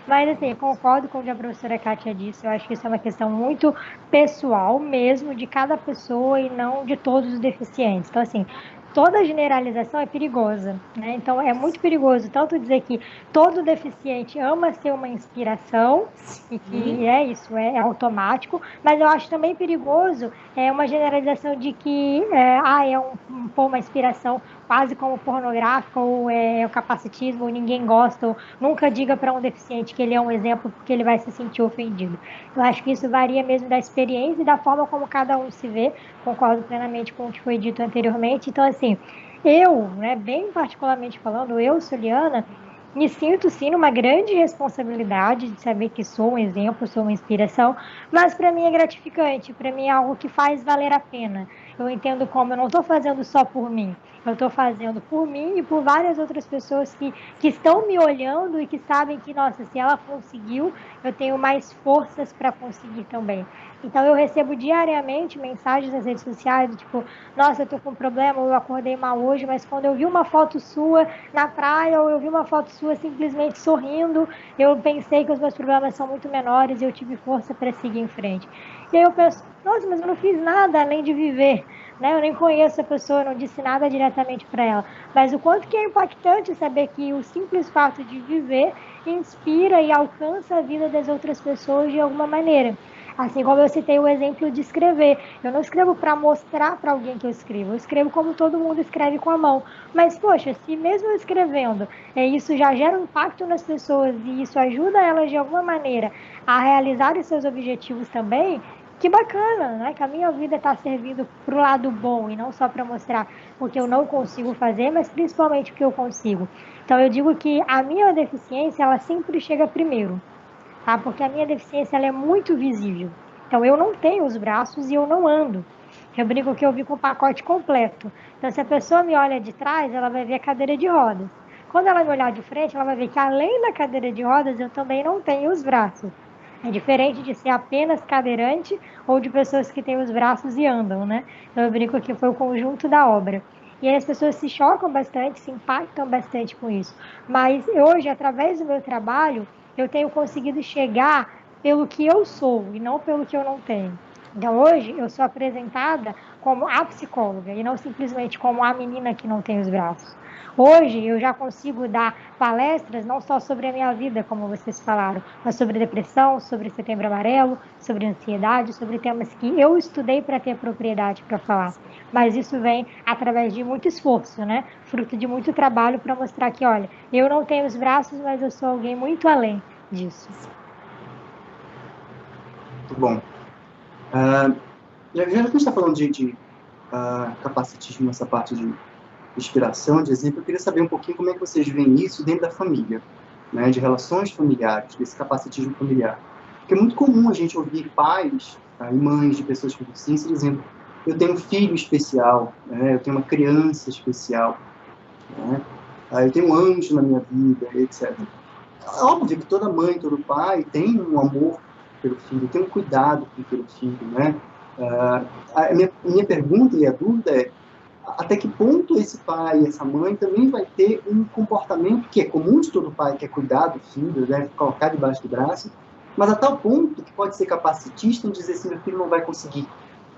Mas, assim, concordo com o que a professora Kátia disse, eu acho que isso é uma questão muito pessoal mesmo, de cada pessoa e não de todos os deficientes. Então, assim, toda generalização é perigosa, né? Então, é muito perigoso tanto dizer que todo deficiente ama ser uma inspiração, e que é isso, é automático, mas eu acho também perigoso uma generalização de que uma inspiração quase como pornográfica, ou é o capacitismo, ou ninguém gosta, ou nunca diga para um deficiente que ele é um exemplo, porque ele vai se sentir ofendido. Eu acho que isso varia mesmo da experiência e da forma como cada um se vê, concordo plenamente com o que foi dito anteriormente. Então, assim, eu, né, bem particularmente falando, eu, Soliana, me sinto, sim, numa grande responsabilidade de saber que sou um exemplo, sou uma inspiração, mas para mim é gratificante, para mim é algo que faz valer a pena. Eu entendo como eu não estou fazendo só por mim, eu estou fazendo por mim e por várias outras pessoas que estão me olhando e que sabem que, nossa, se ela conseguiu, eu tenho mais forças para conseguir também. Então, eu recebo diariamente mensagens nas redes sociais, do tipo, nossa, eu tô com um problema, eu acordei mal hoje, mas quando eu vi uma foto sua na praia, ou eu vi uma foto sua simplesmente sorrindo, eu pensei que os meus problemas são muito menores e eu tive força para seguir em frente. E aí eu penso, nossa, mas eu não fiz nada além de viver, né? Eu nem conheço a pessoa, eu não disse nada diretamente para ela. Mas o quanto que é impactante saber que o simples fato de viver inspira e alcança a vida das outras pessoas de alguma maneira. Assim como eu citei o exemplo de escrever. Eu não escrevo para mostrar para alguém que eu escrevo como todo mundo escreve com a mão. Mas, poxa, se mesmo eu escrevendo, isso já gera um impacto nas pessoas e isso ajuda elas de alguma maneira a realizar os seus objetivos também, que bacana, né? Que a minha vida está servindo para o lado bom e não só para mostrar o que eu não consigo fazer, mas principalmente o que eu consigo. Então, eu digo que a minha deficiência, ela sempre chega primeiro. Tá? Porque a minha deficiência ela é muito visível. Então, eu não tenho os braços e eu não ando. Eu brinco que eu vi com o pacote completo. Então, se a pessoa me olha de trás, ela vai ver a cadeira de rodas. Quando ela me olhar de frente, ela vai ver que além da cadeira de rodas, eu também não tenho os braços. É diferente de ser apenas cadeirante ou de pessoas que têm os braços e andam, né? Então, eu brinco que foi o conjunto da obra. E aí as pessoas se chocam bastante, se impactam bastante com isso. Mas hoje, através do meu trabalho, eu tenho conseguido chegar pelo que eu sou e não pelo que eu não tenho. Então, hoje, eu sou apresentada como a psicóloga e não simplesmente como a menina que não tem os braços. Hoje, eu já consigo dar palestras não só sobre a minha vida, como vocês falaram, mas sobre depressão, sobre Setembro Amarelo, sobre ansiedade, sobre temas que eu estudei para ter propriedade para falar. Mas isso vem através de muito esforço, né? Fruto de muito trabalho para mostrar que, olha, eu não tenho os braços, mas eu sou alguém muito além disso.
Muito bom. Já que a gente está falando de capacitismo, essa parte de inspiração, de exemplo, eu queria saber um pouquinho como é que vocês veem isso dentro da família. né, de relações familiares, desse capacitismo familiar. Porque é muito comum a gente ouvir pais, tá, e mães de pessoas com deficiência dizendo: eu tenho um filho especial, né, eu tenho uma criança especial, né, eu tenho um anjo na minha vida, etc. É óbvio que toda mãe, todo pai tem um amor pelo filho, tem um cuidado pelo filho, né? A minha pergunta e a dúvida é: até que ponto esse pai e essa mãe também vai ter um comportamento que é comum de todo pai, que é cuidar do filho, deve colocar debaixo do braço, mas a tal ponto que pode ser capacitista em dizer: esse meu filho não vai conseguir,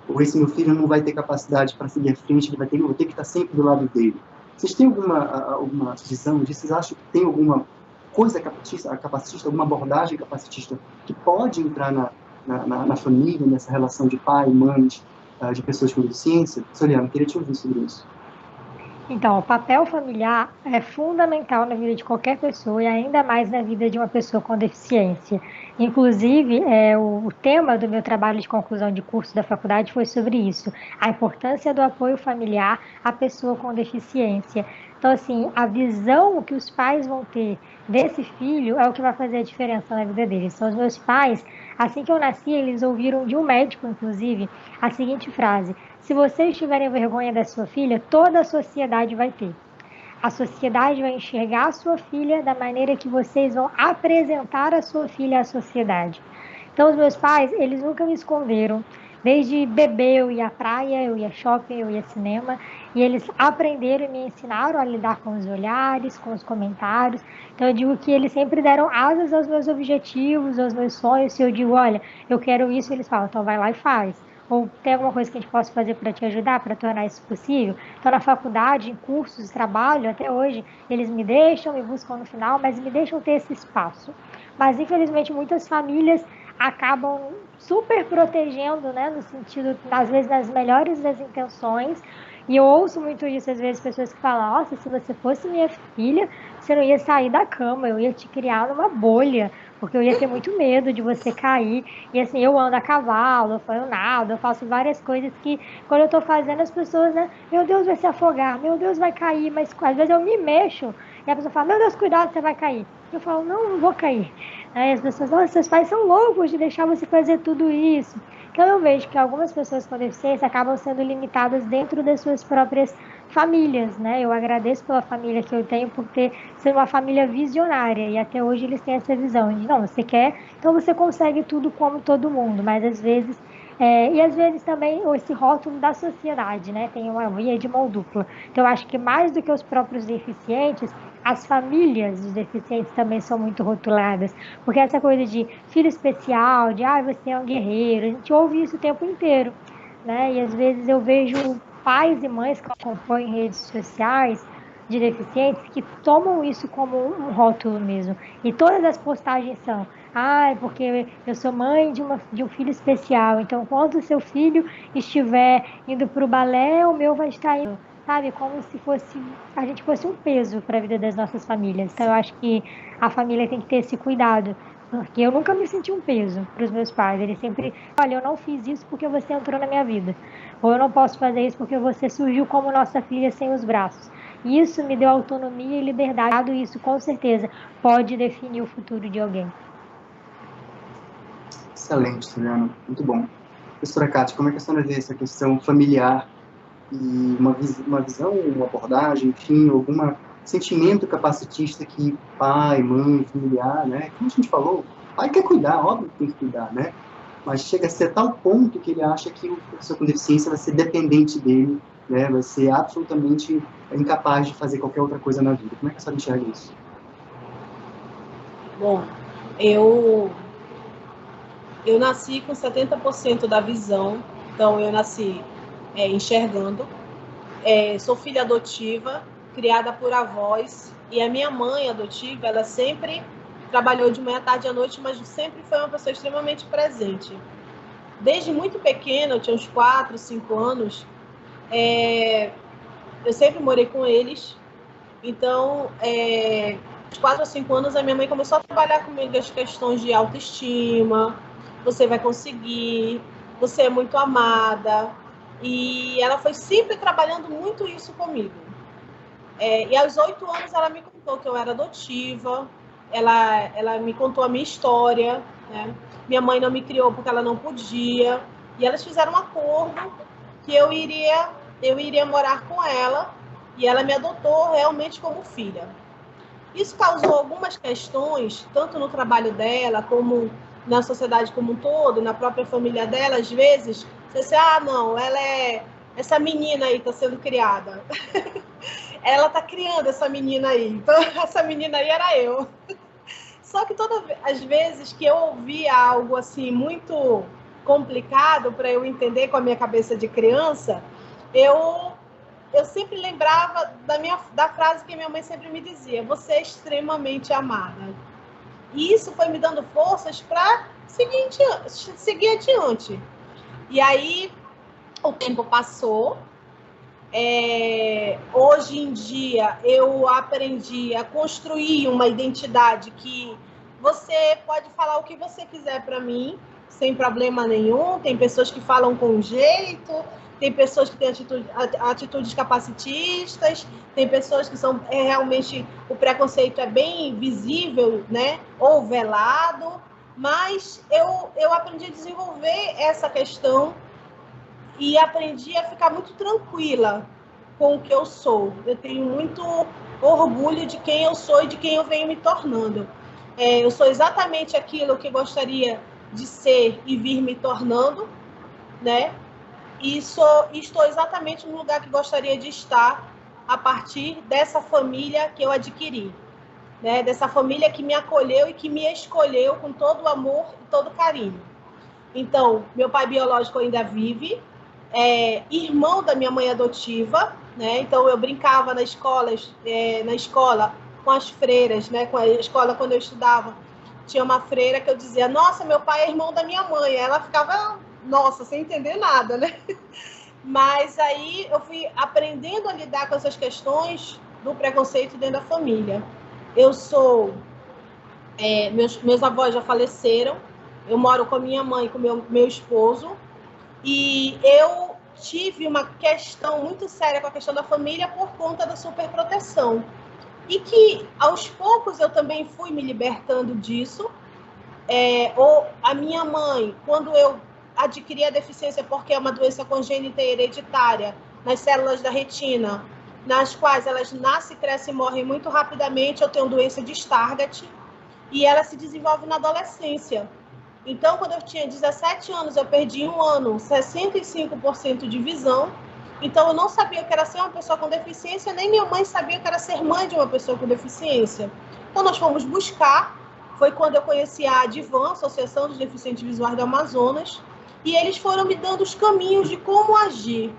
ou esse meu filho não vai ter capacidade para seguir à frente, eu vou ter que estar sempre do lado dele. Vocês têm alguma visão disso? Vocês acham que tem alguma coisa capacitista, alguma abordagem capacitista que pode entrar na família, nessa relação de pai, mães, de pessoas com deficiência? Soliana, queria te ouvir sobre isso.
Então, o papel familiar é fundamental na vida de qualquer pessoa e ainda mais na vida de uma pessoa com deficiência. Inclusive, o tema do meu trabalho de conclusão de curso da faculdade foi sobre isso, a importância do apoio familiar à pessoa com deficiência. Então, assim, a visão que os pais vão ter desse filho é o que vai fazer a diferença na vida deles. Então, os meus pais, assim que eu nasci, eles ouviram de um médico, inclusive, a seguinte frase: se vocês tiverem vergonha da sua filha, toda a sociedade vai ter. A sociedade vai enxergar a sua filha da maneira que vocês vão apresentar a sua filha à sociedade. Então, os meus pais, eles nunca me esconderam. Desde bebê eu ia à praia, eu ia shopping, eu ia cinema, e eles aprenderam e me ensinaram a lidar com os olhares, com os comentários. Então eu digo que eles sempre deram asas aos meus objetivos, aos meus sonhos. Se eu digo: olha, eu quero isso, eles falam: então vai lá e faz. Ou tem alguma coisa que a gente possa fazer para te ajudar, para tornar isso possível? Então, na faculdade, em cursos de trabalho, até hoje, eles me deixam, me buscam no final, mas me deixam ter esse espaço. Mas, infelizmente, muitas famílias acabam super protegendo, né, no sentido, às vezes, nas melhores das intenções. E eu ouço muito disso, às vezes, pessoas que falam: nossa, se você fosse minha filha, você não ia sair da cama, eu ia te criar numa bolha, porque eu ia ter muito medo de você cair. E assim, eu ando a cavalo, eu nado, eu faço várias coisas que, quando eu tô fazendo, as pessoas, né, meu Deus, vai se afogar, meu Deus, vai cair, mas às vezes eu me mexo, e a pessoa fala: meu Deus, cuidado, você vai cair. Eu falo: não, não vou cair. Aí as pessoas: nossa, seus pais são loucos de deixar você fazer tudo isso. Então eu vejo que algumas pessoas com deficiência acabam sendo limitadas dentro das suas próprias famílias, né? Eu agradeço pela família que eu tenho por ser uma família visionária, e até hoje eles têm essa visão de: não, você quer, então você consegue tudo como todo mundo, mas às vezes e às vezes também esse rótulo da sociedade, né? Tem uma via de mão dupla. Então eu acho que mais do que os próprios deficientes, as famílias dos deficientes também são muito rotuladas, porque essa coisa de filho especial, de você é um guerreiro, a gente ouve isso o tempo inteiro, né? E às vezes eu vejo pais e mães que acompanham redes sociais de deficientes que tomam isso como um rótulo mesmo. E todas as postagens são: porque eu sou mãe de um filho especial, então quando o seu filho estiver indo para o balé, o meu vai estar indo. Sabe, como se a gente fosse um peso para a vida das nossas famílias. Então eu acho que a família tem que ter esse cuidado, porque eu nunca me senti um peso para os meus pais. Eles sempre: olha, eu não fiz isso porque você entrou na minha vida, ou eu não posso fazer isso porque você surgiu como nossa filha sem os braços. Isso me deu autonomia e liberdade, e isso com certeza pode definir o futuro de alguém.
Excelente, Juliana, muito bom. Professora Kátia, como é que a senhora vê essa questão familiar e uma visão, uma abordagem, enfim, algum sentimento capacitista que pai, mãe, familiar, né? Como a gente falou, pai quer cuidar, óbvio que tem que cuidar, né? Mas chega a ser tal ponto que ele acha que o pessoa com deficiência vai ser dependente dele, né? Vai ser absolutamente incapaz de fazer qualquer outra coisa na vida. Como é que a senhora enxerga isso?
Bom, eu nasci com 70% da visão, então eu nasci enxergando. Sou filha adotiva, criada por avós, e a minha mãe adotiva, ela sempre trabalhou de manhã, tarde e à noite, mas sempre foi uma pessoa extremamente presente. Desde muito pequena, eu tinha uns 4, 5 anos, eu sempre morei com eles. Então, aos 4 ou 5 anos, a minha mãe começou a trabalhar comigo as questões de autoestima: você vai conseguir, você é muito amada. E ela foi sempre trabalhando muito isso comigo. E aos 8 anos ela me contou que eu era adotiva, ela me contou a minha história, né? Minha mãe não me criou porque ela não podia, e elas fizeram um acordo que eu iria morar com ela, e ela me adotou realmente como filha. Isso causou algumas questões, tanto no trabalho dela, como na sociedade como um todo, na própria família dela. Às vezes, você diz, não, essa menina aí está sendo criada. Ela está criando essa menina aí. Então, essa menina aí era eu. Só que todas as vezes que eu ouvia algo assim muito complicado para eu entender com a minha cabeça de criança, eu sempre lembrava da frase que minha mãe sempre me dizia: você é extremamente amada. E isso foi me dando forças para seguir adiante. E aí o tempo passou. Hoje em dia eu aprendi a construir uma identidade que você pode falar o que você quiser para mim, sem problema nenhum. Tem pessoas que falam com jeito, tem pessoas que têm atitudes capacitistas, tem pessoas que são realmente, o preconceito é bem visível, né, ou velado, mas eu aprendi a desenvolver essa questão e aprendi a ficar muito tranquila com o que eu sou. Eu tenho muito orgulho de quem eu sou e de quem eu venho me tornando. Eu sou exatamente aquilo que gostaria de ser e vir me tornando, né? E estou exatamente no lugar que gostaria de estar a partir dessa família que eu adquiri, né? Dessa família que me acolheu e que me escolheu com todo o amor e todo o carinho. Então, meu pai biológico ainda vive, irmão da minha mãe adotiva, né? Então eu brincava na escola com as freiras, né? Com a escola quando eu estudava, tinha uma freira que eu dizia: nossa, meu pai é irmão da minha mãe. Ela ficava, nossa, sem entender nada, né? Mas aí eu fui aprendendo a lidar com essas questões do preconceito dentro da família. Eu sou... meus avós já faleceram, eu moro com a minha mãe e com meu esposo, e eu tive uma questão muito séria com a questão da família por conta da superproteção. E que, aos poucos, eu também fui me libertando disso. A minha mãe, quando eu adquiri a deficiência, porque é uma doença congênita e hereditária, nas células da retina, nas quais elas nascem, crescem e morrem muito rapidamente, eu tenho doença de Stargardt, e ela se desenvolve na adolescência. Então, quando eu tinha 17 anos, eu perdi um ano, 65% de visão. Então, eu não sabia o que era ser uma pessoa com deficiência, nem minha mãe sabia o que era ser mãe de uma pessoa com deficiência. Então, nós fomos buscar, foi quando eu conheci a ADVAN, Associação dos Deficientes Visuais do Amazonas, e eles foram me dando os caminhos de como agir.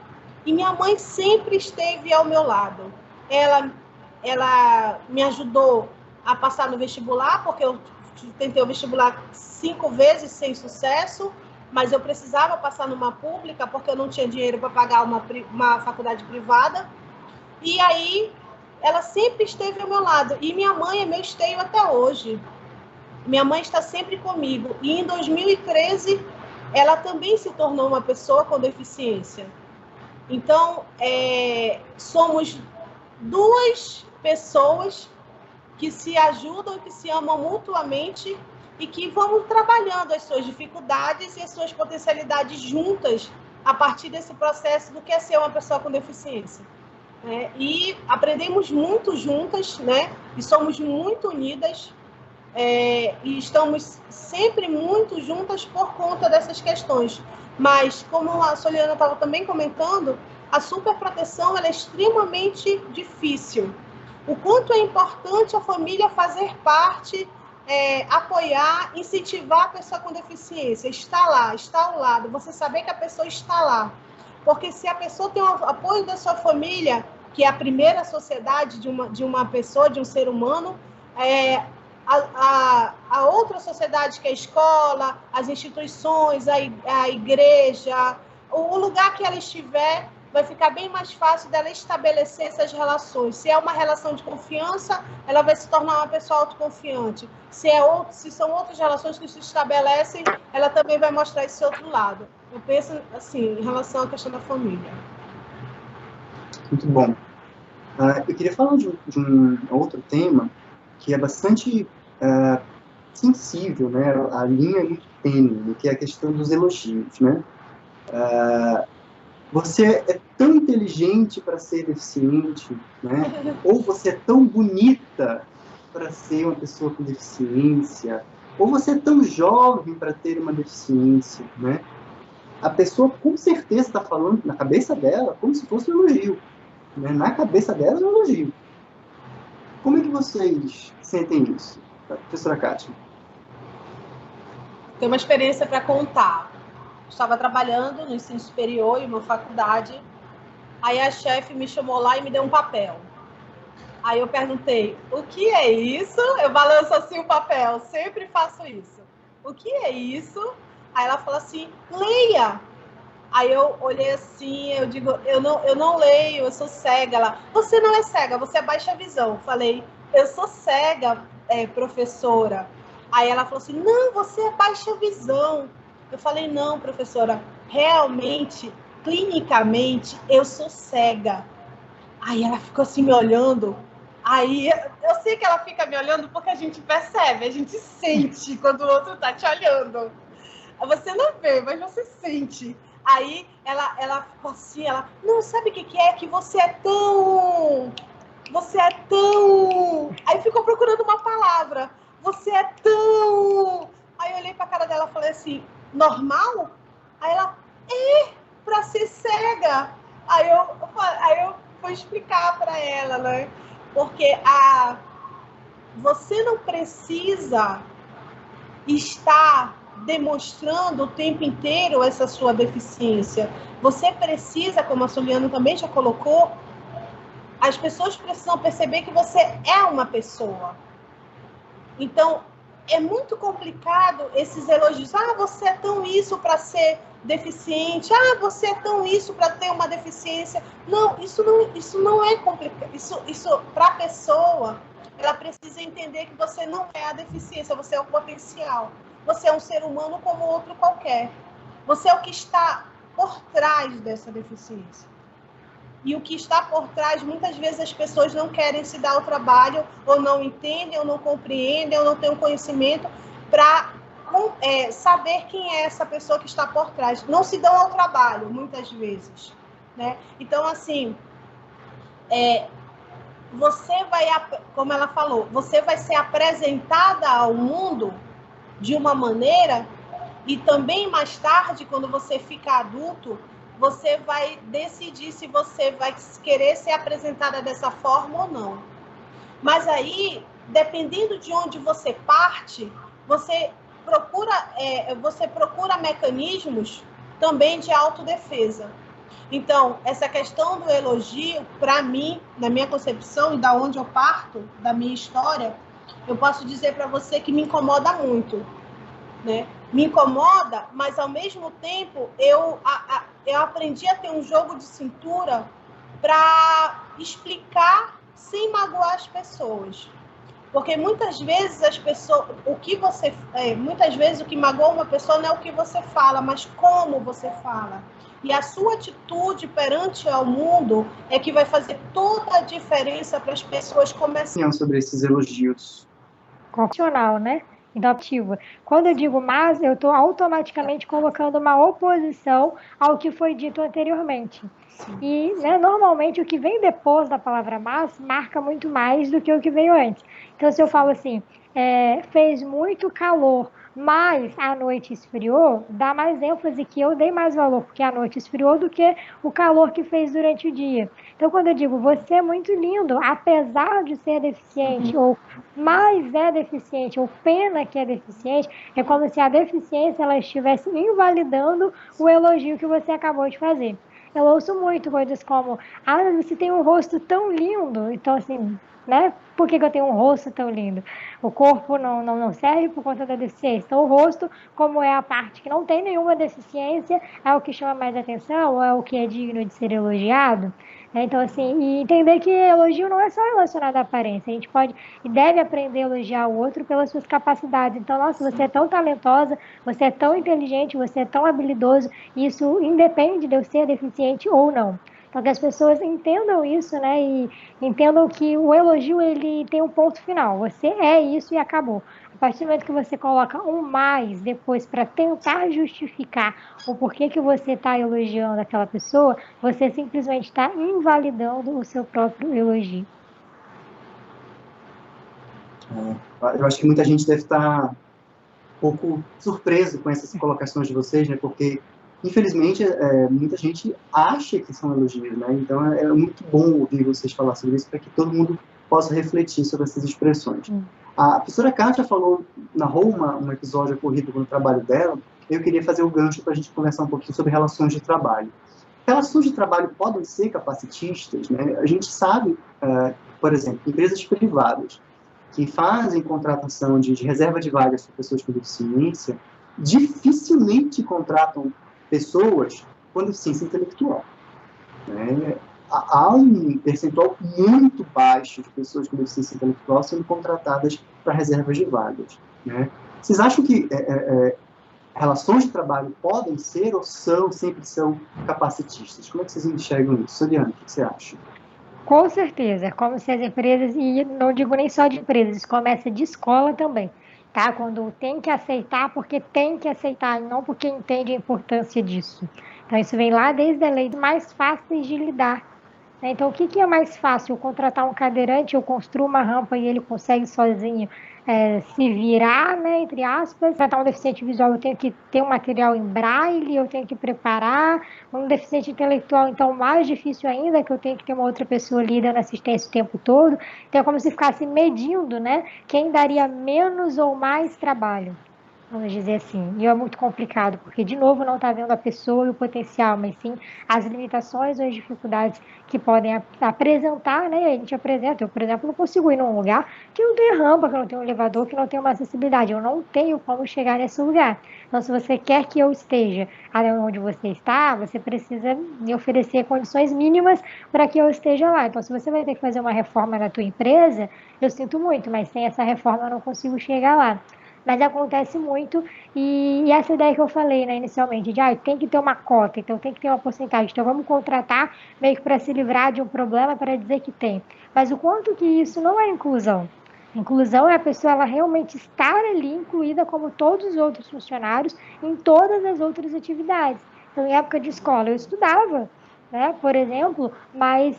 E minha mãe sempre esteve ao meu lado. Ela me ajudou a passar no vestibular, porque eu tentei o vestibular 5 vezes sem sucesso, mas eu precisava passar numa pública porque eu não tinha dinheiro para pagar uma faculdade privada. E aí ela sempre esteve ao meu lado. E minha mãe é meu esteio até hoje. Minha mãe está sempre comigo. E em 2013 ela também se tornou uma pessoa com deficiência. Então somos duas pessoas que se ajudam, que se amam mutuamente e que vão trabalhando as suas dificuldades e as suas potencialidades juntas a partir desse processo do que é ser uma pessoa com deficiência. E aprendemos muito juntas, né? E somos muito unidas, e estamos sempre muito juntas por conta dessas questões. Mas, como a Soliana estava também comentando, a superproteção ela é extremamente difícil. O quanto é importante a família fazer parte, apoiar, incentivar a pessoa com deficiência, estar lá, estar ao lado, você saber que a pessoa está lá. Porque se a pessoa tem o apoio da sua família, que é a primeira sociedade de uma pessoa, de um ser humano, a outra sociedade, que é a escola, as instituições, a igreja, o lugar que ela estiver, vai ficar bem mais fácil dela estabelecer essas relações. Se é uma relação de confiança, ela vai se tornar uma pessoa autoconfiante. Se são outras relações que se estabelecem, ela também vai mostrar esse outro lado. Eu penso assim, em relação à questão da família.
Muito bom. Eu queria falar de um outro tema que é bastante sensível, né? A linha é muito tênue, que é a questão dos elogios, né? Você é tão inteligente para ser deficiente, né? Ou você é tão bonita para ser uma pessoa com deficiência, ou você é tão jovem para ter uma deficiência, né? A pessoa com certeza está falando na cabeça dela como se fosse um elogio, né? Na cabeça dela é um elogio. Como é que vocês sentem isso, professora Kátia?
Tenho uma experiência para contar. Estava trabalhando no ensino superior em uma faculdade, aí a chefe me chamou lá e me deu um papel. Aí eu perguntei, o que é isso? Eu balanço assim o papel, sempre faço isso. O que é isso? Aí ela falou assim, leia. Aí eu olhei assim, eu digo, eu não leio, eu sou cega. Ela, você não é cega, você é baixa visão. Falei, eu sou cega, professora. Aí ela falou assim, não, você é baixa visão. Eu falei, não, professora, realmente, clinicamente, eu sou cega. Aí ela ficou assim me olhando. Aí eu sei que ela fica me olhando porque a gente percebe, a gente sente quando o outro tá te olhando. Você não vê, mas você sente. Aí ela ficou assim, ela, não, sabe o que é? Que você é tão... Aí ficou procurando uma palavra. Você é tão... Aí eu olhei pra cara dela e falei assim, normal? Aí ela, pra ser cega. Aí eu fui explicar pra ela, né? Porque você não precisa estar demonstrando o tempo inteiro essa sua deficiência. Você precisa, como a Soliana também já colocou, as pessoas precisam perceber que você é uma pessoa. Então, é muito complicado esses elogios. Ah, você é tão isso para ser deficiente. Ah, você é tão isso para ter uma deficiência. Não, isso não é complicado. Isso para a pessoa, ela precisa entender que você não é a deficiência, você é o potencial. Você é um ser humano como outro qualquer. Você é o que está por trás dessa deficiência. E o que está por trás, muitas vezes as pessoas não querem se dar o trabalho, ou não entendem, ou não compreendem, ou não têm o conhecimento para saber quem é essa pessoa que está por trás. Não se dão ao trabalho, muitas vezes, né? Então, assim, você vai, como ela falou, você vai ser apresentada ao mundo de uma maneira, e também mais tarde, quando você ficar adulto, você vai decidir se você vai querer ser apresentada dessa forma ou não. Mas aí, dependendo de onde você parte, você procura mecanismos também de autodefesa. Então, essa questão do elogio, para mim, na minha concepção e da onde eu parto, da minha história, eu posso dizer para você que me incomoda muito, né? Me incomoda, mas ao mesmo tempo eu aprendi a ter um jogo de cintura para explicar sem magoar as pessoas. Porque muitas vezes muitas vezes o que magoa uma pessoa não é o que você fala, mas como você fala. E a sua atitude perante ao mundo é que vai fazer toda a diferença para as pessoas começarem.
Sobre esses elogios.
Condicional, né? Adaptiva. Quando eu digo mas, eu estou automaticamente colocando uma oposição ao que foi dito anteriormente. Sim. E, né, normalmente, o que vem depois da palavra mas marca muito mais do que o que veio antes. Então, se eu falo assim, fez muito calor, mas a noite esfriou, dá mais ênfase que eu dei mais valor, porque a noite esfriou do que o calor que fez durante o dia. Então, quando eu digo, você é muito lindo, apesar de ser deficiente, ou mais é deficiente, ou pena que é deficiente, é como se a deficiência ela estivesse invalidando o elogio que você acabou de fazer. Eu ouço muito coisas como, você tem um rosto tão lindo, então assim, né? Por que eu tenho um rosto tão lindo? O corpo não serve por conta da deficiência. Então, o rosto, como é a parte que não tem nenhuma deficiência, é o que chama mais atenção, é o que é digno de ser elogiado. Então, assim, e entender que elogio não é só relacionado à aparência. A gente pode e deve aprender a elogiar o outro pelas suas capacidades. Então, nossa, você é tão talentosa, você é tão inteligente, você é tão habilidoso. Isso independe de eu ser deficiente ou não. Então, que as pessoas entendam isso, né, e entendam que o elogio, ele tem um ponto final. Você é isso e acabou. A partir do momento que você coloca um mais depois para tentar justificar o porquê que você está elogiando aquela pessoa, você simplesmente está invalidando o seu próprio elogio.
Eu acho que muita gente deve estar um pouco surpreso com essas colocações de vocês, né? Porque, infelizmente, muita gente acha que são elogios, né? Então, é muito bom ouvir vocês falar sobre isso para que todo mundo possa refletir sobre essas expressões. A professora Kátia narrou um episódio ocorrido no trabalho dela. Eu queria fazer o gancho para a gente conversar um pouquinho sobre relações de trabalho. Relações de trabalho podem ser capacitistas, né? A gente sabe, por exemplo, empresas privadas que fazem contratação de reserva de vagas para pessoas com deficiência, dificilmente contratam pessoas com deficiência intelectual. Né? Há um percentual muito baixo de pessoas com deficiência intelectual sendo contratadas para reservas de vagas. Né? Vocês acham que relações de trabalho podem ser ou sempre são capacitistas? Como é que vocês enxergam isso? Soliana, o que você acha?
Com certeza, como se as empresas, e não digo nem só de empresas, isso começa de escola também, tá? Quando tem que aceitar porque tem que aceitar, e não porque entende a importância disso. Então, isso vem lá desde a lei mais fáceis de lidar. Né? Então, o que é mais fácil? Eu contratar um cadeirante, eu construo uma rampa e ele consegue sozinho se virar, né, entre aspas. Tratar um deficiente visual, eu tenho que ter um material em braille, eu tenho que preparar. Um deficiente intelectual, então, mais difícil ainda, que eu tenho que ter uma outra pessoa ali dando assistência o tempo todo. Então, é como se ficasse medindo, né, quem daria menos ou mais trabalho. Vamos dizer assim, e é muito complicado, porque, de novo, não está vendo a pessoa e o potencial, mas sim as limitações ou as dificuldades que podem apresentar, né? A gente apresenta, eu, por exemplo, não consigo ir num lugar que não tem rampa, que não tem um elevador, que não tem uma acessibilidade, eu não tenho como chegar nesse lugar. Então, se você quer que eu esteja ali onde você está, você precisa me oferecer condições mínimas para que eu esteja lá. Então, se você vai ter que fazer uma reforma na tua empresa, eu sinto muito, mas sem essa reforma eu não consigo chegar lá. Mas acontece muito, e essa ideia que eu falei, né, inicialmente, de tem que ter uma cota, então tem que ter uma porcentagem, então vamos contratar meio que para se livrar de um problema, para dizer que tem. Mas o quanto que isso não é inclusão? Inclusão é a pessoa ela realmente estar ali incluída como todos os outros funcionários em todas as outras atividades. Então, em época de escola, eu estudava, né, por exemplo, mas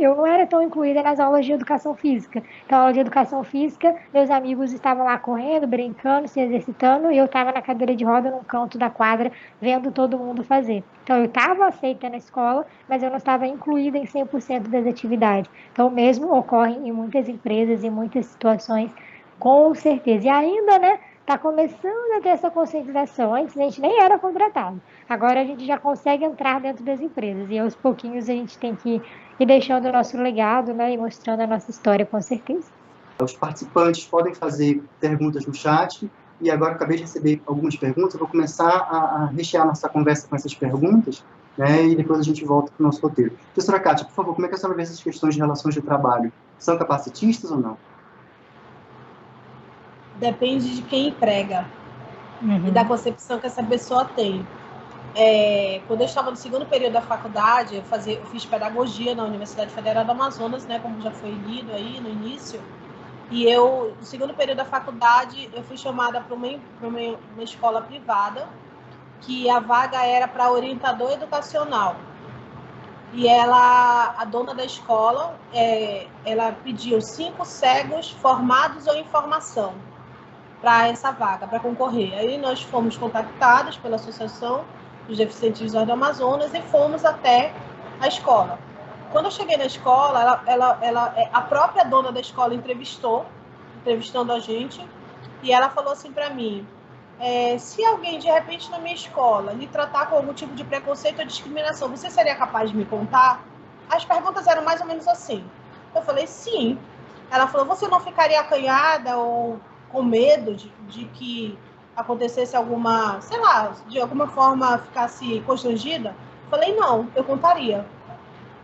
eu não era tão incluída nas aulas de educação física. Então, aula de educação física, meus amigos estavam lá correndo, brincando, se exercitando, e eu estava na cadeira de roda num canto da quadra, vendo todo mundo fazer. Então, eu estava aceita na escola, mas eu não estava incluída em 100% das atividades. Então, o mesmo ocorre em muitas empresas, em muitas situações, com certeza. E ainda, né, está começando a ter essa conscientização. Antes a gente nem era contratado. Agora a gente já consegue entrar dentro das empresas. E aos pouquinhos a gente tem que ir deixando o nosso legado, né, e mostrando a nossa história, com certeza.
Os participantes podem fazer perguntas no chat. E agora acabei de receber algumas perguntas. Eu vou começar a rechear nossa conversa com essas perguntas, né, e depois a gente volta para o nosso roteiro. Professora Kátia, por favor, como é que a senhora vê essas questões de relações de trabalho? São capacitistas ou não?
Depende de quem emprega e da concepção que essa pessoa tem. Quando eu estava no segundo período da faculdade, eu fiz pedagogia na Universidade Federal do Amazonas, né, como já foi lido aí no início, e no segundo período da faculdade, eu fui chamada para uma escola privada, que a vaga era para orientador educacional. E a dona da escola, ela pediu 5 cegos formados ou em formação para essa vaga, para concorrer. Aí nós fomos contactados pela Associação dos Deficientes Visuais do Amazonas e fomos até a escola. Quando eu cheguei na escola, a própria dona da escola entrevistando a gente, e ela falou assim para mim, se alguém, de repente, na minha escola, lhe tratar com algum tipo de preconceito ou discriminação, você seria capaz de me contar? As perguntas eram mais ou menos assim. Eu falei, sim. Ela falou, você não ficaria acanhada ou com medo de que acontecesse alguma, sei lá, de alguma forma ficasse constrangida? Eu falei, não, eu contaria.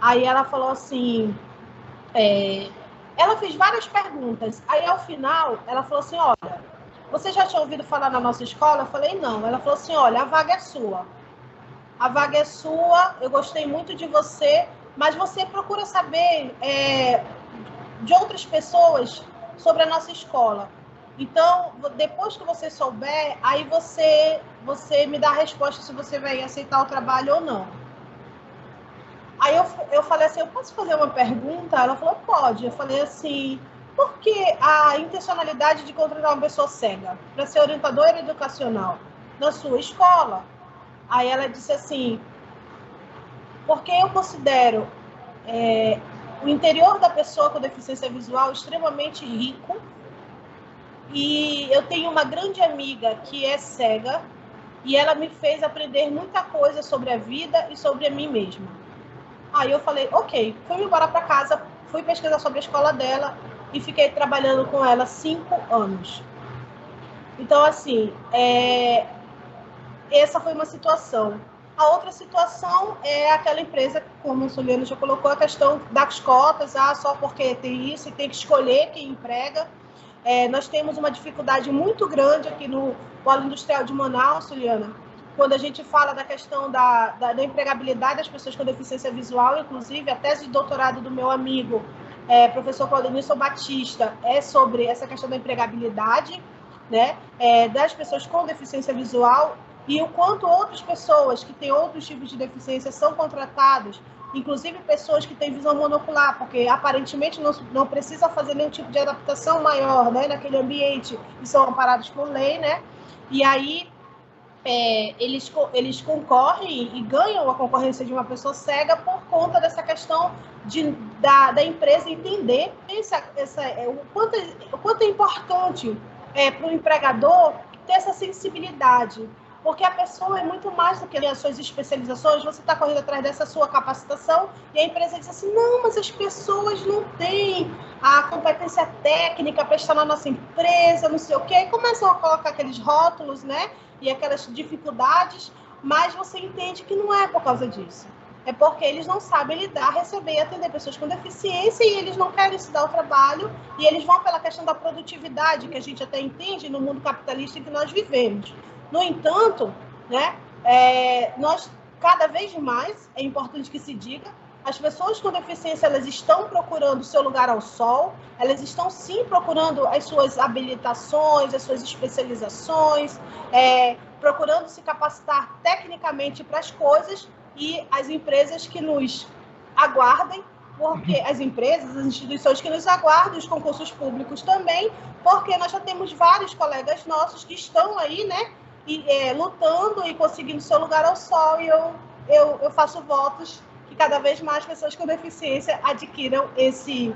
Aí ela falou assim, ela fez várias perguntas. Aí, ao final, ela falou assim, olha, você já tinha ouvido falar na nossa escola? Eu falei, não. Ela falou assim, olha, a vaga é sua. a vaga é sua, eu gostei muito de você, mas você procura saber de outras pessoas sobre a nossa escola. Então, depois que você souber, aí você me dá a resposta se você vai aceitar o trabalho ou não. Aí eu falei assim, eu posso fazer uma pergunta? Ela falou, pode. Eu falei assim, por que a intencionalidade de contratar uma pessoa cega para ser orientadora educacional na sua escola? Aí ela disse assim, porque eu considero o interior da pessoa com deficiência visual extremamente rico, e eu tenho uma grande amiga que é cega e ela me fez aprender muita coisa sobre a vida e sobre a mim mesma. Aí eu falei, ok, fui embora para casa, fui pesquisar sobre a escola dela e fiquei trabalhando com ela 5 anos. Então, assim, essa foi uma situação. A outra situação é aquela empresa, como o Soliano já colocou, a questão das cotas, só porque tem isso e tem que escolher quem emprega. Nós temos uma dificuldade muito grande aqui no Polo Industrial de Manaus, Soliana, quando a gente fala da questão da empregabilidade das pessoas com deficiência visual. Inclusive, a tese de doutorado do meu amigo, professor Claudenilson Batista, é sobre essa questão da empregabilidade, né, das pessoas com deficiência visual, e o quanto outras pessoas que têm outros tipos de deficiência são contratadas, inclusive pessoas que têm visão monocular, porque aparentemente não precisa fazer nenhum tipo de adaptação maior, né, naquele ambiente, e são amparados por lei, né? E aí eles concorrem e ganham a concorrência de uma pessoa cega por conta dessa questão da empresa entender o quanto é importante para o empregador ter essa sensibilidade. Porque a pessoa é muito mais do que as suas especializações, você está correndo atrás dessa sua capacitação, e a empresa diz assim, não, mas as pessoas não têm a competência técnica para estar na nossa empresa, não sei o quê, e começam a colocar aqueles rótulos, né, e aquelas dificuldades, mas você entende que não é por causa disso. É porque eles não sabem lidar, receber e atender pessoas com deficiência, e eles não querem se dar o trabalho, e eles vão pela questão da produtividade, que a gente até entende no mundo capitalista em que nós vivemos. No entanto, né, nós, cada vez mais, é importante que se diga, as pessoas com deficiência, elas estão procurando o seu lugar ao sol, elas estão sim procurando as suas habilitações, as suas especializações, procurando se capacitar tecnicamente para as coisas, e as empresas que nos aguardem, porque as empresas, as instituições que nos aguardam, os concursos públicos também, porque nós já temos vários colegas nossos que estão aí, né, lutando e conseguindo seu lugar ao sol, e eu faço votos que cada vez mais pessoas com deficiência adquiram esse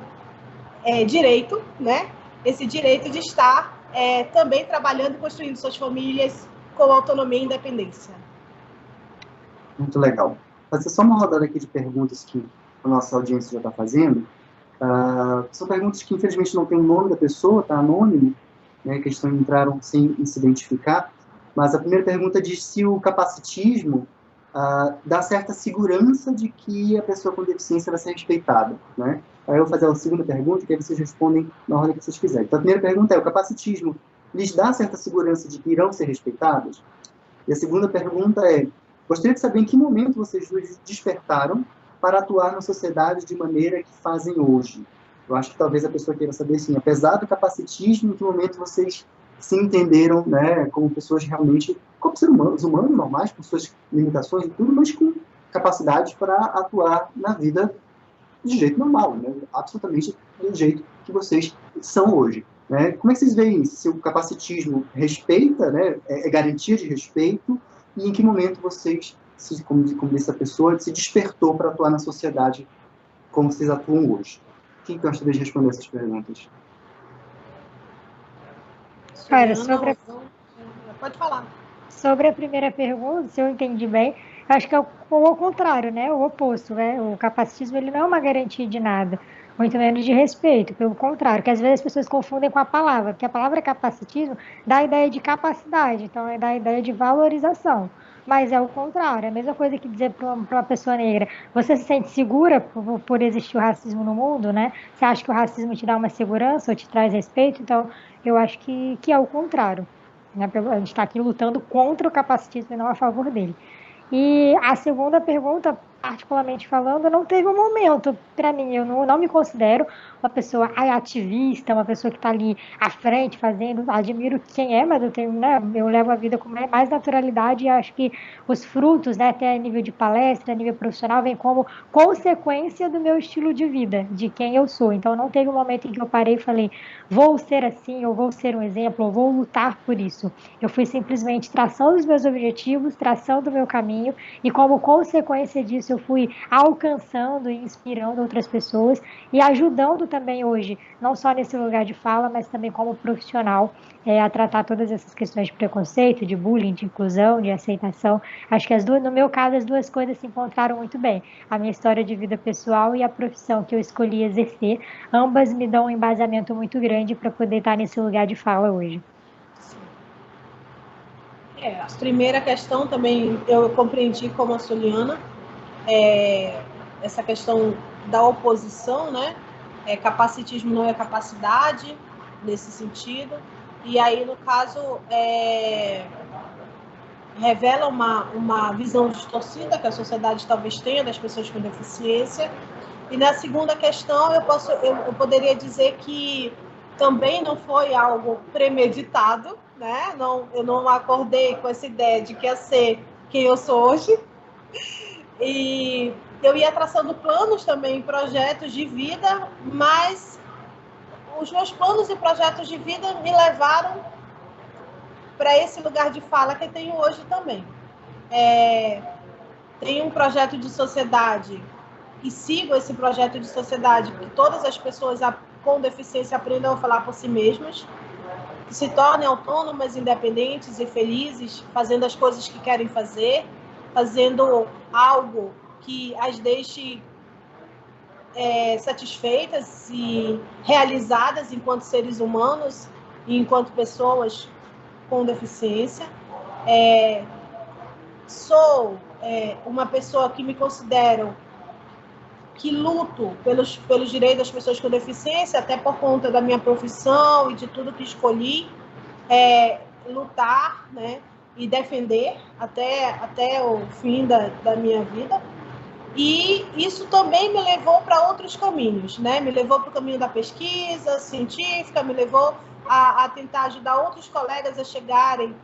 direito, né? Esse direito de estar também trabalhando e construindo suas famílias com autonomia e independência.
Muito legal. Vou fazer só uma rodada aqui de perguntas que a nossa audiência já está fazendo. São perguntas que, infelizmente, não tem o nome da pessoa, está anônimo, né, que entraram sem se identificar. Mas a primeira pergunta diz se o capacitismo dá certa segurança de que a pessoa com deficiência vai ser respeitada, né? Aí eu vou fazer a segunda pergunta, que aí vocês respondem na ordem que vocês quiserem. Então, a primeira pergunta é, o capacitismo lhes dá certa segurança de que irão ser respeitados? E a segunda pergunta é, gostaria de saber em que momento vocês despertaram para atuar na sociedade de maneira que fazem hoje. Eu acho que talvez a pessoa queira saber, assim, apesar do capacitismo, em que momento vocês se entenderam, né, como pessoas realmente, como seres humanos normais, com suas limitações e tudo, mas com capacidades para atuar na vida de jeito normal, né, absolutamente do jeito que vocês são hoje. Né? Como é que vocês veem isso? Se o capacitismo respeita, né, é garantia de respeito, e em que momento vocês, como disse a pessoa, se despertou para atuar na sociedade como vocês atuam hoje? Quem gostaria de responder essas perguntas?
Olha,
pode falar.
Sobre a primeira pergunta, se eu entendi bem, acho que é o contrário, né? O oposto, né? O capacitismo ele não é uma garantia de nada, muito menos de respeito, pelo contrário, que às vezes as pessoas confundem com a palavra, porque a palavra capacitismo dá a ideia de capacidade, então dá a ideia de valorização. Mas é o contrário, é a mesma coisa que dizer para uma pessoa negra, você se sente segura por existir o racismo no mundo, né? Você acha que o racismo te dá uma segurança ou te traz respeito? Então, eu acho que é o contrário. Né? A gente está aqui lutando contra o capacitismo e não a favor dele. E a segunda pergunta, particularmente falando, não teve um momento para mim. Eu não me considero uma pessoa ativista, uma pessoa que está ali à frente fazendo. Admiro quem é, mas eu tenho, né, eu levo a vida com mais naturalidade e acho que os frutos, né, até a nível de palestra, a nível profissional, vem como consequência do meu estilo de vida, de quem eu sou. Então não teve um momento em que eu parei e falei, vou ser assim, ou vou ser um exemplo, ou vou lutar por isso. Eu fui simplesmente traçando os meus objetivos, traçando o meu caminho, e como consequência disso eu fui alcançando e inspirando outras pessoas e ajudando também hoje, não só nesse lugar de fala, mas também como profissional, a tratar todas essas questões de preconceito, de bullying, de inclusão, de aceitação. Acho que no meu caso, as duas coisas se encontraram muito bem. A minha história de vida pessoal e a profissão que eu escolhi exercer, ambas me dão um embasamento muito grande para poder estar nesse lugar de fala hoje.
A primeira questão também eu compreendi como a Soliana, essa questão da oposição, né? Capacitismo não é capacidade, nesse sentido. E aí, no caso, revela uma visão distorcida que a sociedade talvez tenha das pessoas com deficiência. E na segunda questão, eu poderia dizer que também não foi algo premeditado, né? Eu não acordei com essa ideia de que ia ser quem eu sou hoje. E eu ia traçando planos também, projetos de vida, mas os meus planos e projetos de vida me levaram para esse lugar de fala que eu tenho hoje também. Tenho um projeto de sociedade e sigo esse projeto de sociedade, que todas as pessoas com deficiência aprendam a falar por si mesmas, que se tornem autônomas, independentes e felizes, fazendo as coisas que querem fazer, fazendo algo que as deixe satisfeitas e realizadas enquanto seres humanos e enquanto pessoas com deficiência. Sou uma pessoa que me considero que luto pelos direitos das pessoas com deficiência, até por conta da minha profissão e de tudo que escolhi, lutar, né, e defender até o fim da minha vida. E isso também me levou para outros caminhos, né? Me levou para o caminho da pesquisa científica, me levou a tentar ajudar outros colegas a chegarem,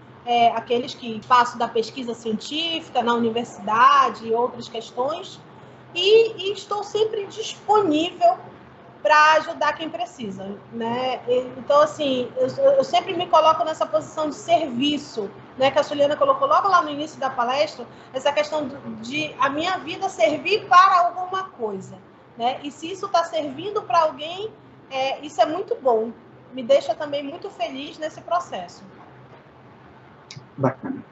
aqueles que faço da pesquisa científica na universidade e outras questões. E estou sempre disponível para ajudar quem precisa, né? Então, assim, eu sempre me coloco nessa posição de serviço, né? Que a Soliana colocou logo lá no início da palestra, essa questão de a minha vida servir para alguma coisa, né? E se isso está servindo para alguém, isso é muito bom. Me deixa também muito feliz nesse processo.
Bacana.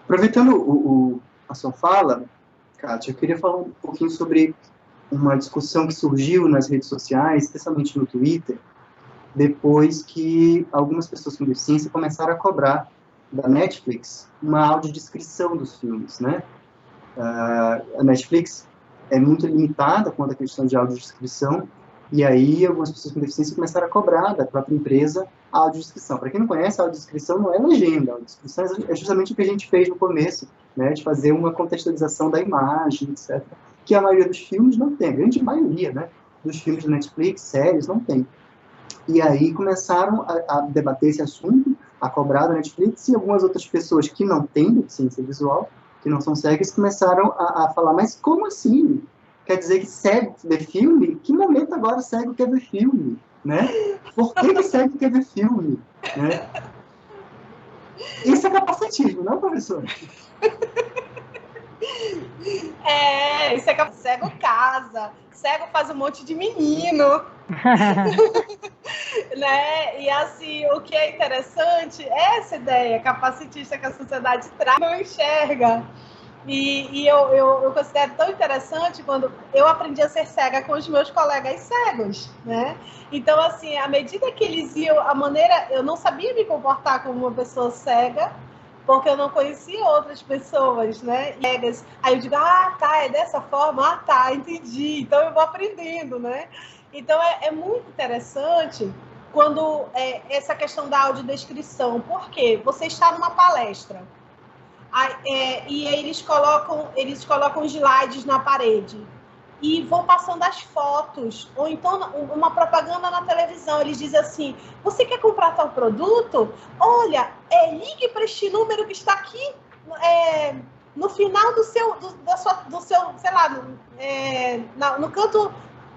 Aproveitando a sua fala, Kátia, eu queria falar um pouquinho sobre uma discussão que surgiu nas redes sociais, especialmente no Twitter, depois que algumas pessoas com deficiência começaram a cobrar da Netflix uma audiodescrição dos filmes, né? A Netflix é muito limitada quanto à questão de audiodescrição, e aí algumas pessoas com deficiência começaram a cobrar da própria empresa a audiodescrição. Para quem não conhece, a audiodescrição não é legenda, a audiodescrição é justamente o que a gente fez no começo, né, de fazer uma contextualização da imagem, etc., que a maioria dos filmes não tem, a grande maioria, né, dos filmes da Netflix, séries, não tem. E aí começaram a debater esse assunto, a cobrar da Netflix, e algumas outras pessoas que não têm deficiência visual, que não são cegas, começaram a falar, mas como assim? Quer dizer que cego vê filme? Que momento agora cego quer ver filme? Né? Por que cego quer ver filme? Né? Isso é capacitismo, não, professor?
Isso é cego casa, cego faz um monte de menino. Né? E assim, o que é interessante é essa ideia capacitista que a sociedade traz, não enxerga. E eu considero tão interessante quando eu aprendi a ser cega com os meus colegas cegos, né? Então, assim, à medida que eles iam, eu não sabia me comportar como uma pessoa cega, porque eu não conhecia outras pessoas, né? Aí eu digo, tá, é dessa forma? Tá, entendi. Então eu vou aprendendo, né? Então é muito interessante quando essa questão da audiodescrição, porque você está numa palestra e aí eles colocam slides na parede e vão passando as fotos, ou então uma propaganda na televisão. Eles dizem assim: você quer comprar tal produto? Olha, ligue para este número que está aqui no final do seu, sei lá, no canto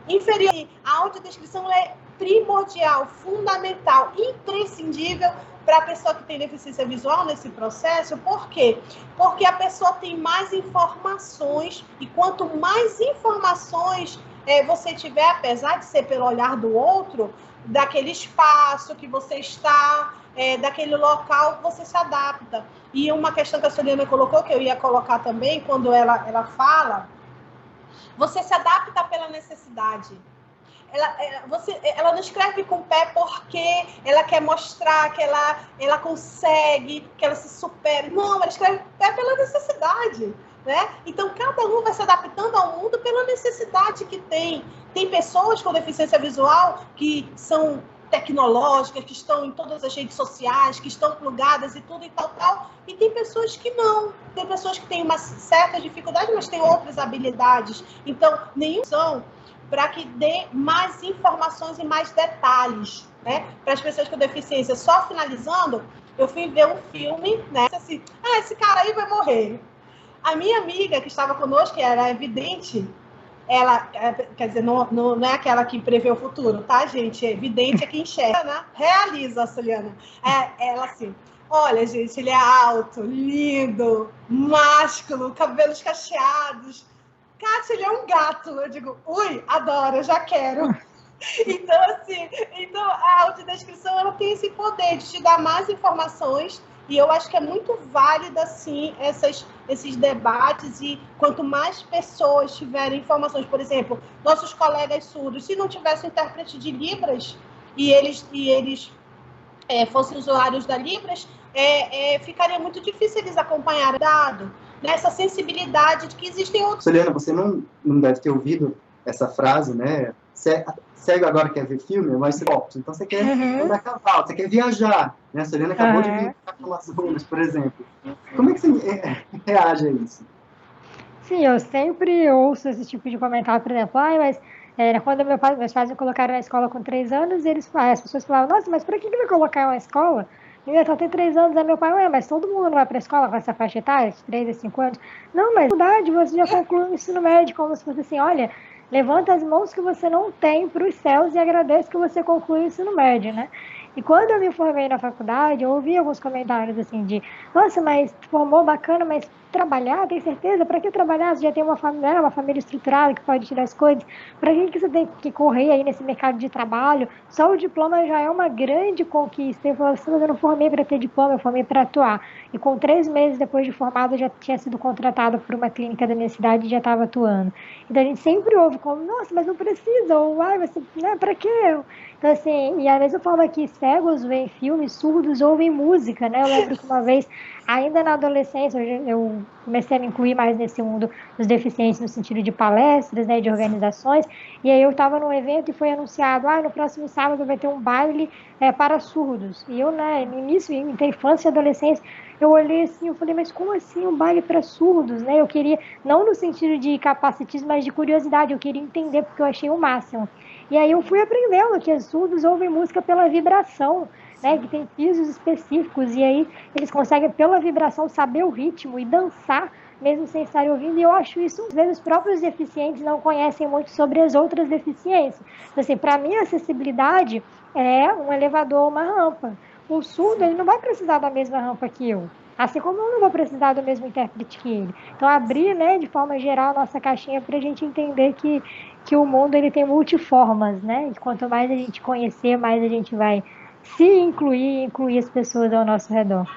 inferior. A audiodescrição é primordial, fundamental, imprescindível para a pessoa que tem deficiência visual nesse processo. Por quê? Porque a pessoa tem mais informações, e quanto mais informações você tiver, apesar de ser pelo olhar do outro, daquele espaço que você está, daquele local, você se adapta. E uma questão que a Soliana colocou, que eu ia colocar também, quando ela fala, você se adapta pela necessidade. Ela não escreve com o pé porque ela quer mostrar que ela consegue, que ela se supera. Não, ela escreve com o pé pela necessidade, né? Então, cada um vai se adaptando ao mundo pela necessidade que tem. Tem pessoas com deficiência visual que são tecnológicas, que estão em todas as redes sociais, que estão plugadas e tudo e tal. E tem pessoas que não. Tem pessoas que têm uma certa dificuldade, mas têm outras habilidades. Então, nenhum são para que dê mais informações e mais detalhes, né, para as pessoas com deficiência. Só finalizando, eu fui ver um filme, né, assim, esse cara aí vai morrer. A minha amiga que estava conosco, que era vidente, ela, quer dizer, não é aquela que prevê o futuro, tá, gente? É vidente, é que enxerga, né? Realiza, Soliana. Ela assim: olha, gente, ele é alto, lindo, másculo, cabelos cacheados. Kátia, ele é um gato. Eu digo: ui, adoro, eu já quero. Então, assim, a audiodescrição, ela tem esse poder de te dar mais informações, e eu acho que é muito válida, sim, esses debates, e quanto mais pessoas tiverem informações, por exemplo, nossos colegas surdos, se não tivesse intérprete de Libras, e eles fossem usuários da Libras, ficaria muito difícil eles acompanharem o dado, nessa sensibilidade de que existem outros...
Soliana, você não deve ter ouvido essa frase, né? Cego agora quer ver filme, mas você gosta. Então você quer andar a cavalo, você quer viajar, né? A Soliana acabou de vir para Amazonas, por exemplo. Como é que você reage a isso?
Sim, eu sempre ouço esse tipo de comentário, por exemplo, mas quando meus pais me colocaram na escola com 3 anos, as pessoas falavam: nossa, mas por que vai colocar uma escola? Eu só tenho 3 anos, aí meu pai: mas todo mundo não vai para a escola com essa faixa etária, de 3 a 5 anos? Não, mas na verdade você já concluiu o ensino médio, como se fosse assim: olha, levanta as mãos que você não tem para os céus e agradeça que você concluiu o ensino médio, né? E quando eu me formei na faculdade, eu ouvi alguns comentários assim de: nossa, mas formou bacana, mas trabalhar, tem certeza? Para que trabalhar? Você já tem uma família estruturada que pode tirar as coisas. Para que você tem que correr aí nesse mercado de trabalho? Só o diploma já é uma grande conquista. Eu falei assim: mas eu não formei para ter diploma, eu formei para atuar. E com 3 meses depois de formado, eu já tinha sido contratada por uma clínica da minha cidade e já estava atuando. Então a gente sempre ouve como: nossa, mas não precisa, ou você, né, para quê? Então, assim, e a mesma forma que cegos veem filmes, surdos ouvem música, né? Eu lembro que uma vez, ainda na adolescência, eu comecei a me incluir mais nesse mundo dos deficientes no sentido de palestras, né, de organizações, e aí eu estava num evento e foi anunciado: no próximo sábado vai ter um baile para surdos. E eu, né, no início, entre infância e adolescência, eu olhei assim, eu falei: mas como assim um baile para surdos, né? Eu queria, não no sentido de capacitismo, mas de curiosidade, eu queria entender, porque eu achei o máximo. E aí eu fui aprendendo que os surdos ouvem música pela vibração, né, que tem pisos específicos, e aí eles conseguem, pela vibração, saber o ritmo e dançar, mesmo sem estarem ouvindo. E eu acho isso, às vezes, os próprios deficientes não conhecem muito sobre as outras deficiências. Então, assim, para mim, a acessibilidade é um elevador ou uma rampa. O surdo, ele não vai precisar da mesma rampa que eu, assim como eu não vou precisar do mesmo intérprete que ele. Então, abrir, né, de forma geral, a nossa caixinha para a gente entender que o mundo, ele tem multiformas, né? E quanto mais a gente conhecer, mais a gente vai se incluir e incluir as pessoas ao nosso redor.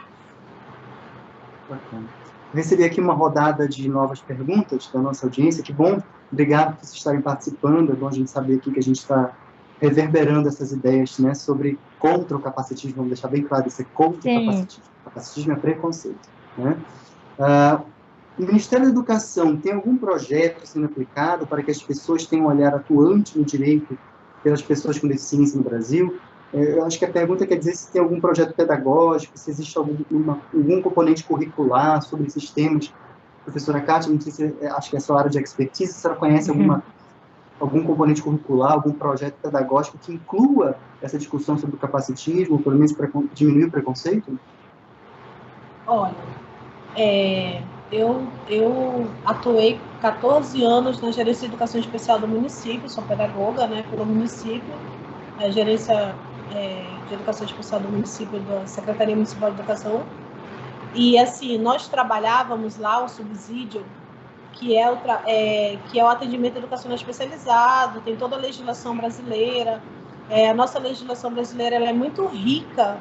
Bacana. Recebi aqui uma rodada de novas perguntas da nossa audiência. Que bom, obrigado por vocês estarem participando. É bom a gente saber aqui que a gente está reverberando essas ideias, né, sobre contra o capacitismo. Vamos deixar bem claro, isso é contra o capacitismo. O capacitismo é preconceito, né? O Ministério da Educação tem algum projeto sendo aplicado para que as pessoas tenham um olhar atuante no direito pelas pessoas com deficiência no Brasil? Eu acho que a pergunta quer dizer se tem algum projeto pedagógico, se existe algum componente curricular sobre esses temas. Professora Kátia, não sei se acho que é a sua área de expertise, se ela conhece algum componente curricular, algum projeto pedagógico que inclua essa discussão sobre o capacitismo, pelo menos para diminuir o preconceito?
Olha, eu atuei 14 anos na Gerência de Educação Especial do município, sou pedagoga, né, pelo município, a Gerência de Educação Especial do município, da Secretaria Municipal de Educação, e assim, nós trabalhávamos lá o subsídio, que é o atendimento educacional especializado, tem toda a legislação brasileira, a nossa legislação brasileira ela é muito rica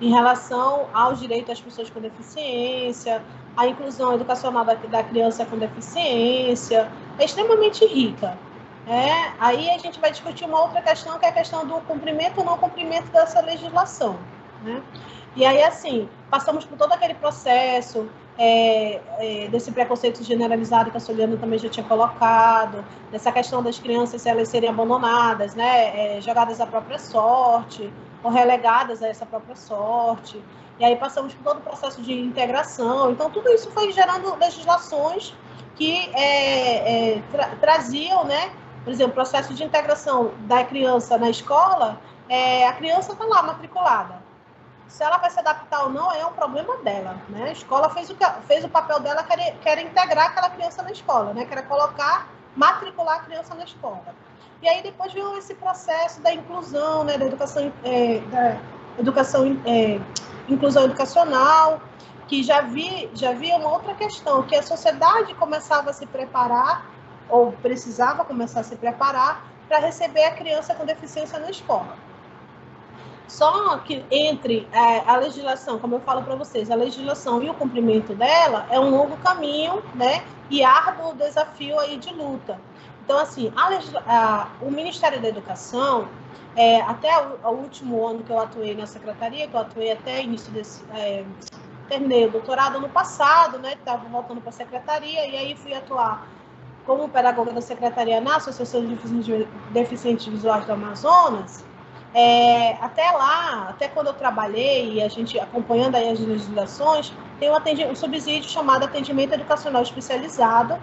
em relação aos direitos das pessoas com deficiência, a inclusão educacional da criança com deficiência, é extremamente rica. Aí a gente vai discutir uma outra questão, que é a questão do cumprimento ou não cumprimento dessa legislação, né? E aí, assim, passamos por todo aquele processo desse preconceito generalizado que a Soliana também já tinha colocado, dessa questão das crianças elas serem abandonadas, né, jogadas à própria sorte, ou relegadas a essa própria sorte. E aí passamos por todo o processo de integração. Então, tudo isso foi gerando legislações que traziam, né, por exemplo, o processo de integração da criança na escola, a criança está lá matriculada. Se ela vai se adaptar ou não, é um problema dela, né? A escola fez o papel dela, que era integrar aquela criança na escola, né? Que era matricular a criança na escola. E aí depois veio esse processo da inclusão, né? Da inclusão educacional, que já via uma outra questão, que a sociedade começava a se preparar, ou precisava começar a se preparar, para receber a criança com deficiência na escola. Só que entre a legislação, como eu falo para vocês, a legislação e o cumprimento dela é um longo caminho, né? E árduo desafio aí de luta. Então, assim, o Ministério da Educação, até o último ano que eu atuei na secretaria, que eu atuei até início terminei o doutorado ano passado, né? Estava voltando para a secretaria, e aí fui atuar como pedagoga da secretaria na Associação de Deficientes Visuais do Amazonas. Até quando eu trabalhei, e a gente acompanhando aí as legislações, tem um subsídio chamado Atendimento Educacional Especializado,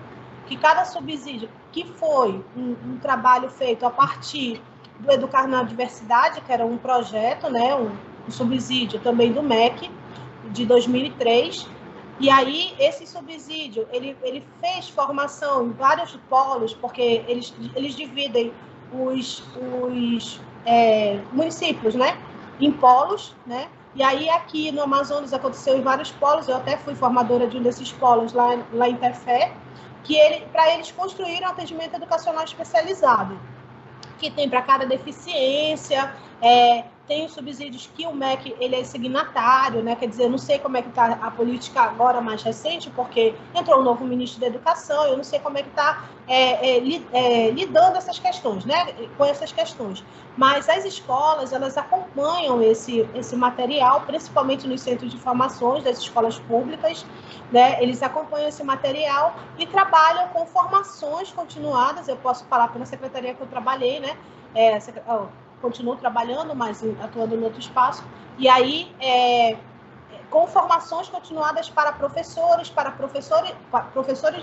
que cada subsídio, que foi um trabalho feito a partir do Educar na Diversidade, que era um projeto, né, um subsídio também do MEC, de 2003, e aí esse subsídio, ele fez formação em vários polos, porque eles dividem os municípios, né, em polos, né, e aí aqui no Amazonas aconteceu em vários polos, eu até fui formadora de um desses polos lá em Tefé, para eles construírem um atendimento educacional especializado, que tem para cada deficiência, tem os subsídios que o MEC ele é signatário, né? Quer dizer, eu não sei como é que está a política agora mais recente, porque entrou um novo ministro da Educação, eu não sei como é que está lidando essas questões, né? Com essas questões. Mas as escolas, elas acompanham esse material, principalmente nos centros de formações das escolas públicas, né? Eles acompanham esse material e trabalham com formações continuadas. Eu posso falar pela secretaria que eu trabalhei, né? Continuo trabalhando, mas atuando em outro espaço, e aí com formações continuadas para professores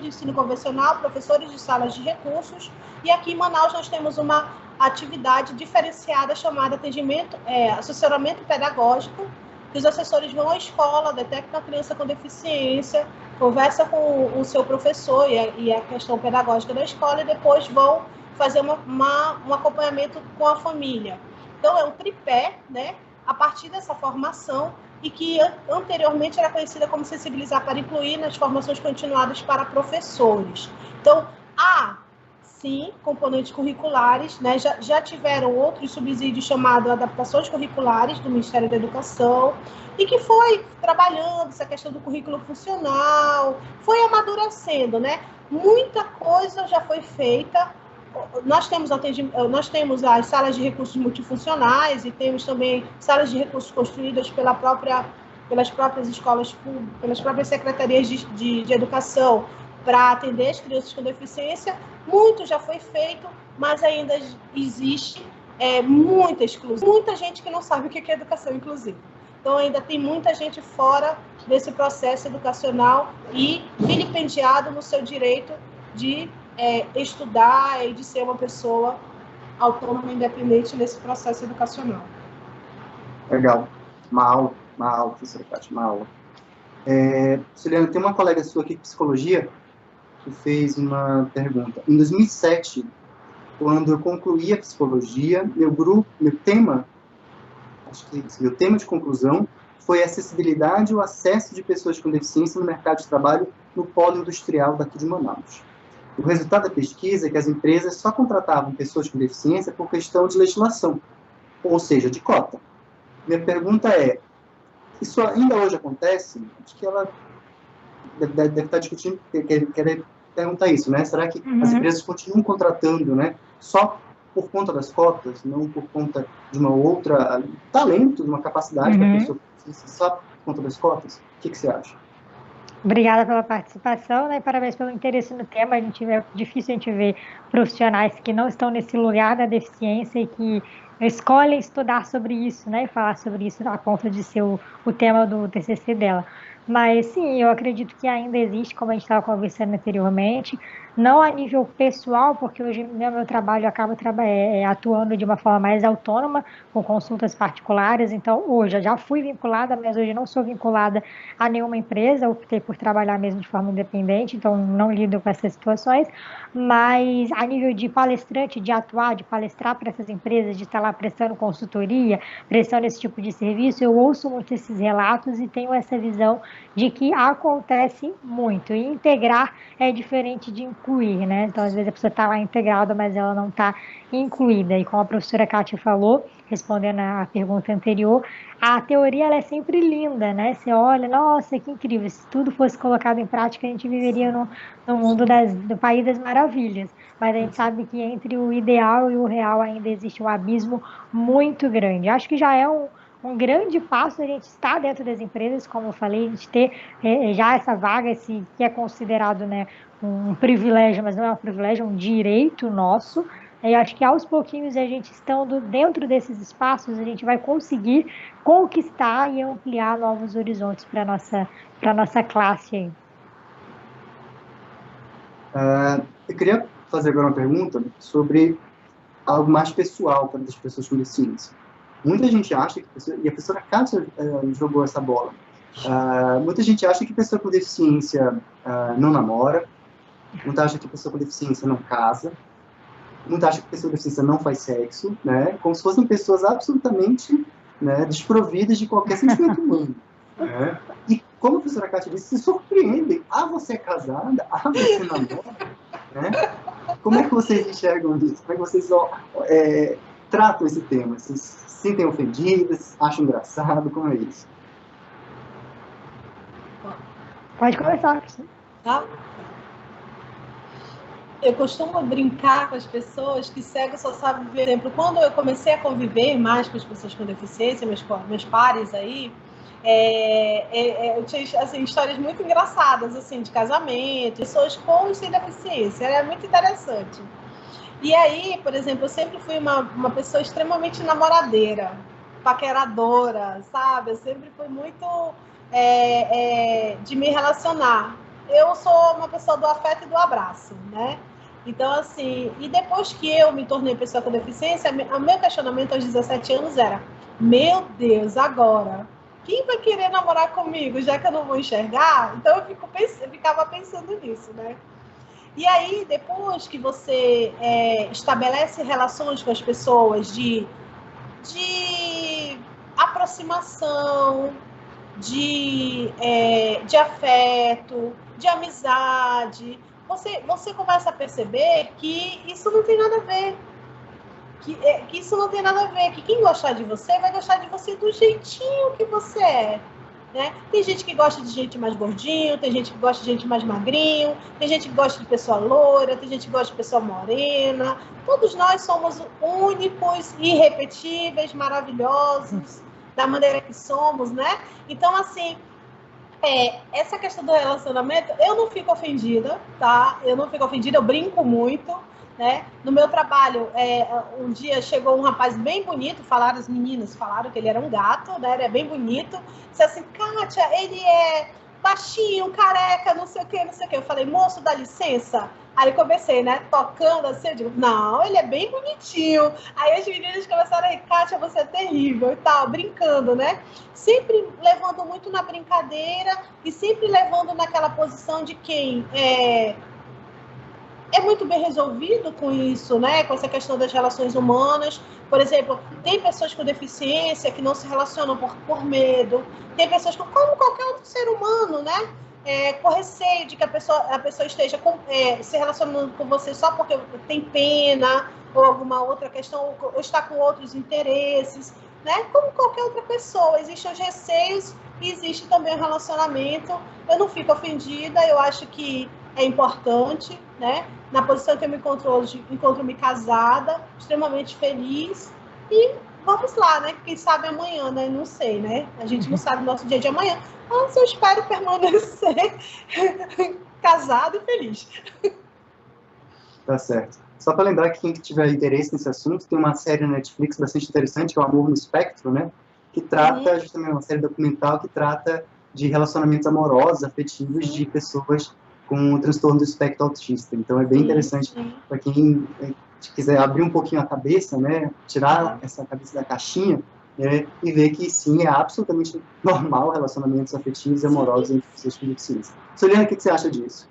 de ensino convencional, professores de salas de recursos, e aqui em Manaus nós temos uma atividade diferenciada chamada assessoramento pedagógico, que os assessores vão à escola, detectam a criança com deficiência, conversam com o seu professor e a questão pedagógica da escola, e depois vão fazer um acompanhamento com a família. Então, é um tripé, né, a partir dessa formação, e que anteriormente era conhecida como sensibilizar para incluir nas formações continuadas para professores. Então, há, sim, componentes curriculares, né, já tiveram outros subsídios chamados adaptações curriculares do Ministério da Educação, e que foi trabalhando essa questão do currículo funcional, foi amadurecendo, né? Muita coisa já foi feita. Nós temos as salas de recursos multifuncionais e temos também salas de recursos construídas pelas próprias escolas públicas, pelas próprias secretarias de educação para atender as crianças com deficiência. Muito já foi feito, mas ainda existe muita exclusão, muita gente que não sabe o que é educação inclusiva. Então, ainda tem muita gente fora desse processo educacional e vilipendiado no seu direito de estudar e de ser uma pessoa autônoma e independente nesse processo educacional.
Legal. Uma aula, professora Kátia, uma aula. Juliana, tem uma colega sua aqui de psicologia que fez uma pergunta. Em 2007, quando eu concluí a psicologia, meu tema de conclusão foi a acessibilidade e o acesso de pessoas com deficiência no mercado de trabalho no polo industrial daqui de Manaus. O resultado da pesquisa é que as empresas só contratavam pessoas com deficiência por questão de legislação, ou seja, de cota. Minha pergunta é, isso ainda hoje acontece? Acho que ela deve estar discutindo, querer perguntar isso, né? Será que as empresas continuam contratando, né, só por conta das cotas, não por conta de uma outra talento, de uma capacidade da pessoa, só por conta das cotas? O que você acha?
Obrigada pela participação, né? E parabéns pelo interesse no tema. É difícil a gente ver profissionais que não estão nesse lugar da deficiência e que escolhem estudar sobre isso, né? E falar sobre isso a ponto de ser o tema do TCC dela. Mas, sim, eu acredito que ainda existe, como a gente estava conversando anteriormente, não a nível pessoal, porque hoje no meu trabalho eu acabo atuando de uma forma mais autônoma, com consultas particulares. Então, hoje eu já fui vinculada, mas hoje não sou vinculada a nenhuma empresa, optei por trabalhar mesmo de forma independente, então não lido com essas situações. Mas a nível de palestrante, de atuar, de palestrar para essas empresas, de estar lá prestando consultoria, prestando esse tipo de serviço, eu ouço muito esses relatos e tenho essa visão de que acontece muito. E integrar é diferente de incluir, né? Então, às vezes a pessoa está lá integrada, mas ela não está incluída. E como a professora Kátia falou, respondendo a pergunta anterior, a teoria ela é sempre linda, né? Você olha, nossa, que incrível, se tudo fosse colocado em prática, a gente viveria no mundo do País das Maravilhas. Mas a gente sabe que entre o ideal e o real ainda existe um abismo muito grande. Acho que já é um grande passo a gente estar dentro das empresas, como eu falei, a gente ter já essa vaga, esse que é considerado, né, um privilégio, mas não é um privilégio, é um direito nosso. Eu acho que aos pouquinhos a gente estando dentro desses espaços, a gente vai conseguir conquistar e ampliar novos horizontes para a nossa classe aí.
Eu queria fazer agora uma pergunta sobre algo mais pessoal para as pessoas com deficiência. Muita gente acha, e a professora Kátia jogou essa bola, muita gente acha que pessoa com deficiência não namora, muita acha que pessoa com deficiência não casa, muita acha que pessoa com deficiência não faz sexo, né? Como se fossem pessoas absolutamente, né, desprovidas de qualquer sentimento humano. Né? E como a professora Kátia disse, se surpreendem. Você é casada? Você namora? Né? Como é que vocês enxergam isso? Como é que vocês tratam esse tema? Vocês se sentem ofendidas? Acham engraçado? Como é isso?
Pode começar.
Tá? Eu costumo brincar com as pessoas que cego só sabe ver. Por exemplo, quando eu comecei a conviver mais com as pessoas com deficiência, meus pares aí, eu tinha assim, histórias muito engraçadas assim, de casamento, pessoas com e sem deficiência. Era muito interessante. E aí, por exemplo, eu sempre fui uma pessoa extremamente namoradeira, paqueradora, sabe? Eu sempre fui muito de me relacionar. Eu sou uma pessoa do afeto e do abraço, né? Então, assim, e depois que eu me tornei pessoa com deficiência, o meu questionamento aos 17 anos era: meu Deus, agora, quem vai querer namorar comigo, já que eu não vou enxergar? Então, eu ficava pensando nisso, né? E aí, depois que você estabelece relações com as pessoas de aproximação, de afeto, de amizade, você começa a perceber que isso não tem nada a ver. Que isso não tem nada a ver. Que quem gostar de você vai gostar de você do jeitinho que você é. Né? Tem gente que gosta de gente mais gordinho, tem gente que gosta de gente mais magrinho, tem gente que gosta de pessoa loira, tem gente que gosta de pessoa morena. Todos nós somos únicos, irrepetíveis, maravilhosos, da maneira que somos, né? Então, assim, essa questão do relacionamento, eu não fico ofendida, tá? Eu não fico ofendida, eu brinco muito, né? No meu trabalho, um dia chegou um rapaz bem bonito, as meninas falaram que ele era um gato, né? Ele é bem bonito. Disse assim, Kátia, ele é baixinho, careca, não sei o que, não sei o que. Eu falei, moço, dá licença. Aí eu comecei, né, tocando assim, eu digo, não, ele é bem bonitinho. Aí as meninas começaram a rir, Kátia, você é terrível e tal, brincando, né? Sempre levando muito na brincadeira e sempre levando naquela posição de quem é muito bem resolvido com isso, né? Com essa questão das relações humanas. Por exemplo, tem pessoas com deficiência que não se relacionam por medo. Tem pessoas como qualquer outro ser humano, né? Com receio de que a pessoa esteja se relacionando com você só porque tem pena ou alguma outra questão, ou está com outros interesses, né? Como qualquer outra pessoa. Existem os receios e existe também o relacionamento. Eu não fico ofendida, eu acho que é importante, né? Na posição que eu me encontro hoje, encontro-me casada, extremamente feliz, e vamos lá, né? Quem sabe amanhã, né? Não sei, né? A gente não sabe o nosso dia de amanhã, mas eu espero permanecer casada e feliz.
Tá certo. Só para lembrar que quem tiver interesse nesse assunto, tem uma série na Netflix bastante interessante, que é o Amor no Espectro, né? Que trata, justamente, uma série documental que trata de relacionamentos amorosos, afetivos de pessoas com o transtorno do espectro autista. Então, é bem interessante para quem quiser abrir um pouquinho a cabeça, né? Tirar essa cabeça da caixinha, né? E ver que, sim, é absolutamente normal relacionamentos afetivos e amorosos entre pessoas com deficiência. Soliana, o que você acha disso?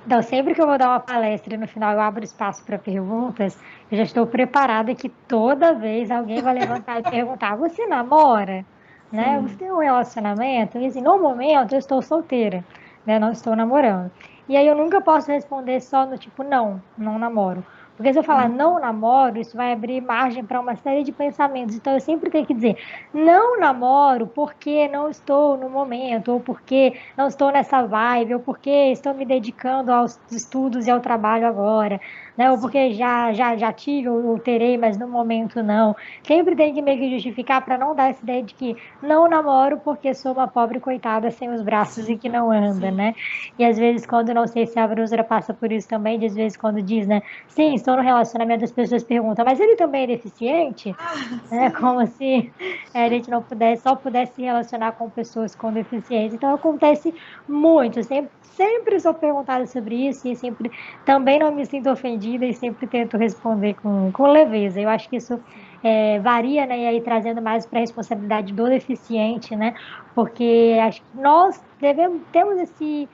Então, sempre que eu vou dar uma palestra e no final eu abro espaço para perguntas, eu já estou preparada que toda vez alguém vai levantar e perguntar, você namora? Né? Você tem um relacionamento? E assim, no momento eu estou solteira, né? Não estou namorando. E aí eu nunca posso responder só no tipo, não namoro. Porque se eu falar não namoro, isso vai abrir margem para uma série de pensamentos. Então eu sempre tenho que dizer, não namoro porque não estou no momento, ou porque não estou nessa vibe, ou porque estou me dedicando aos estudos e ao trabalho agora, né? Ou porque já tive ou terei, mas no momento não. Sempre tem que meio que justificar para não dar essa ideia de que não namoro porque sou uma pobre coitada sem os braços e que não anda, né? E às vezes quando, não sei se a Brusra passa por isso também, às vezes quando diz, né? Sim, estou no relacionamento, as pessoas perguntam, mas ele também é deficiente? Como se a gente não só pudesse se relacionar com pessoas com deficiência. Então acontece muito, sempre sou perguntada sobre isso e sempre também não me sinto ofendida e sempre tento responder com leveza. Eu acho que isso varia, né? E aí trazendo mais para a responsabilidade do deficiente, né? Porque acho que nós temos esse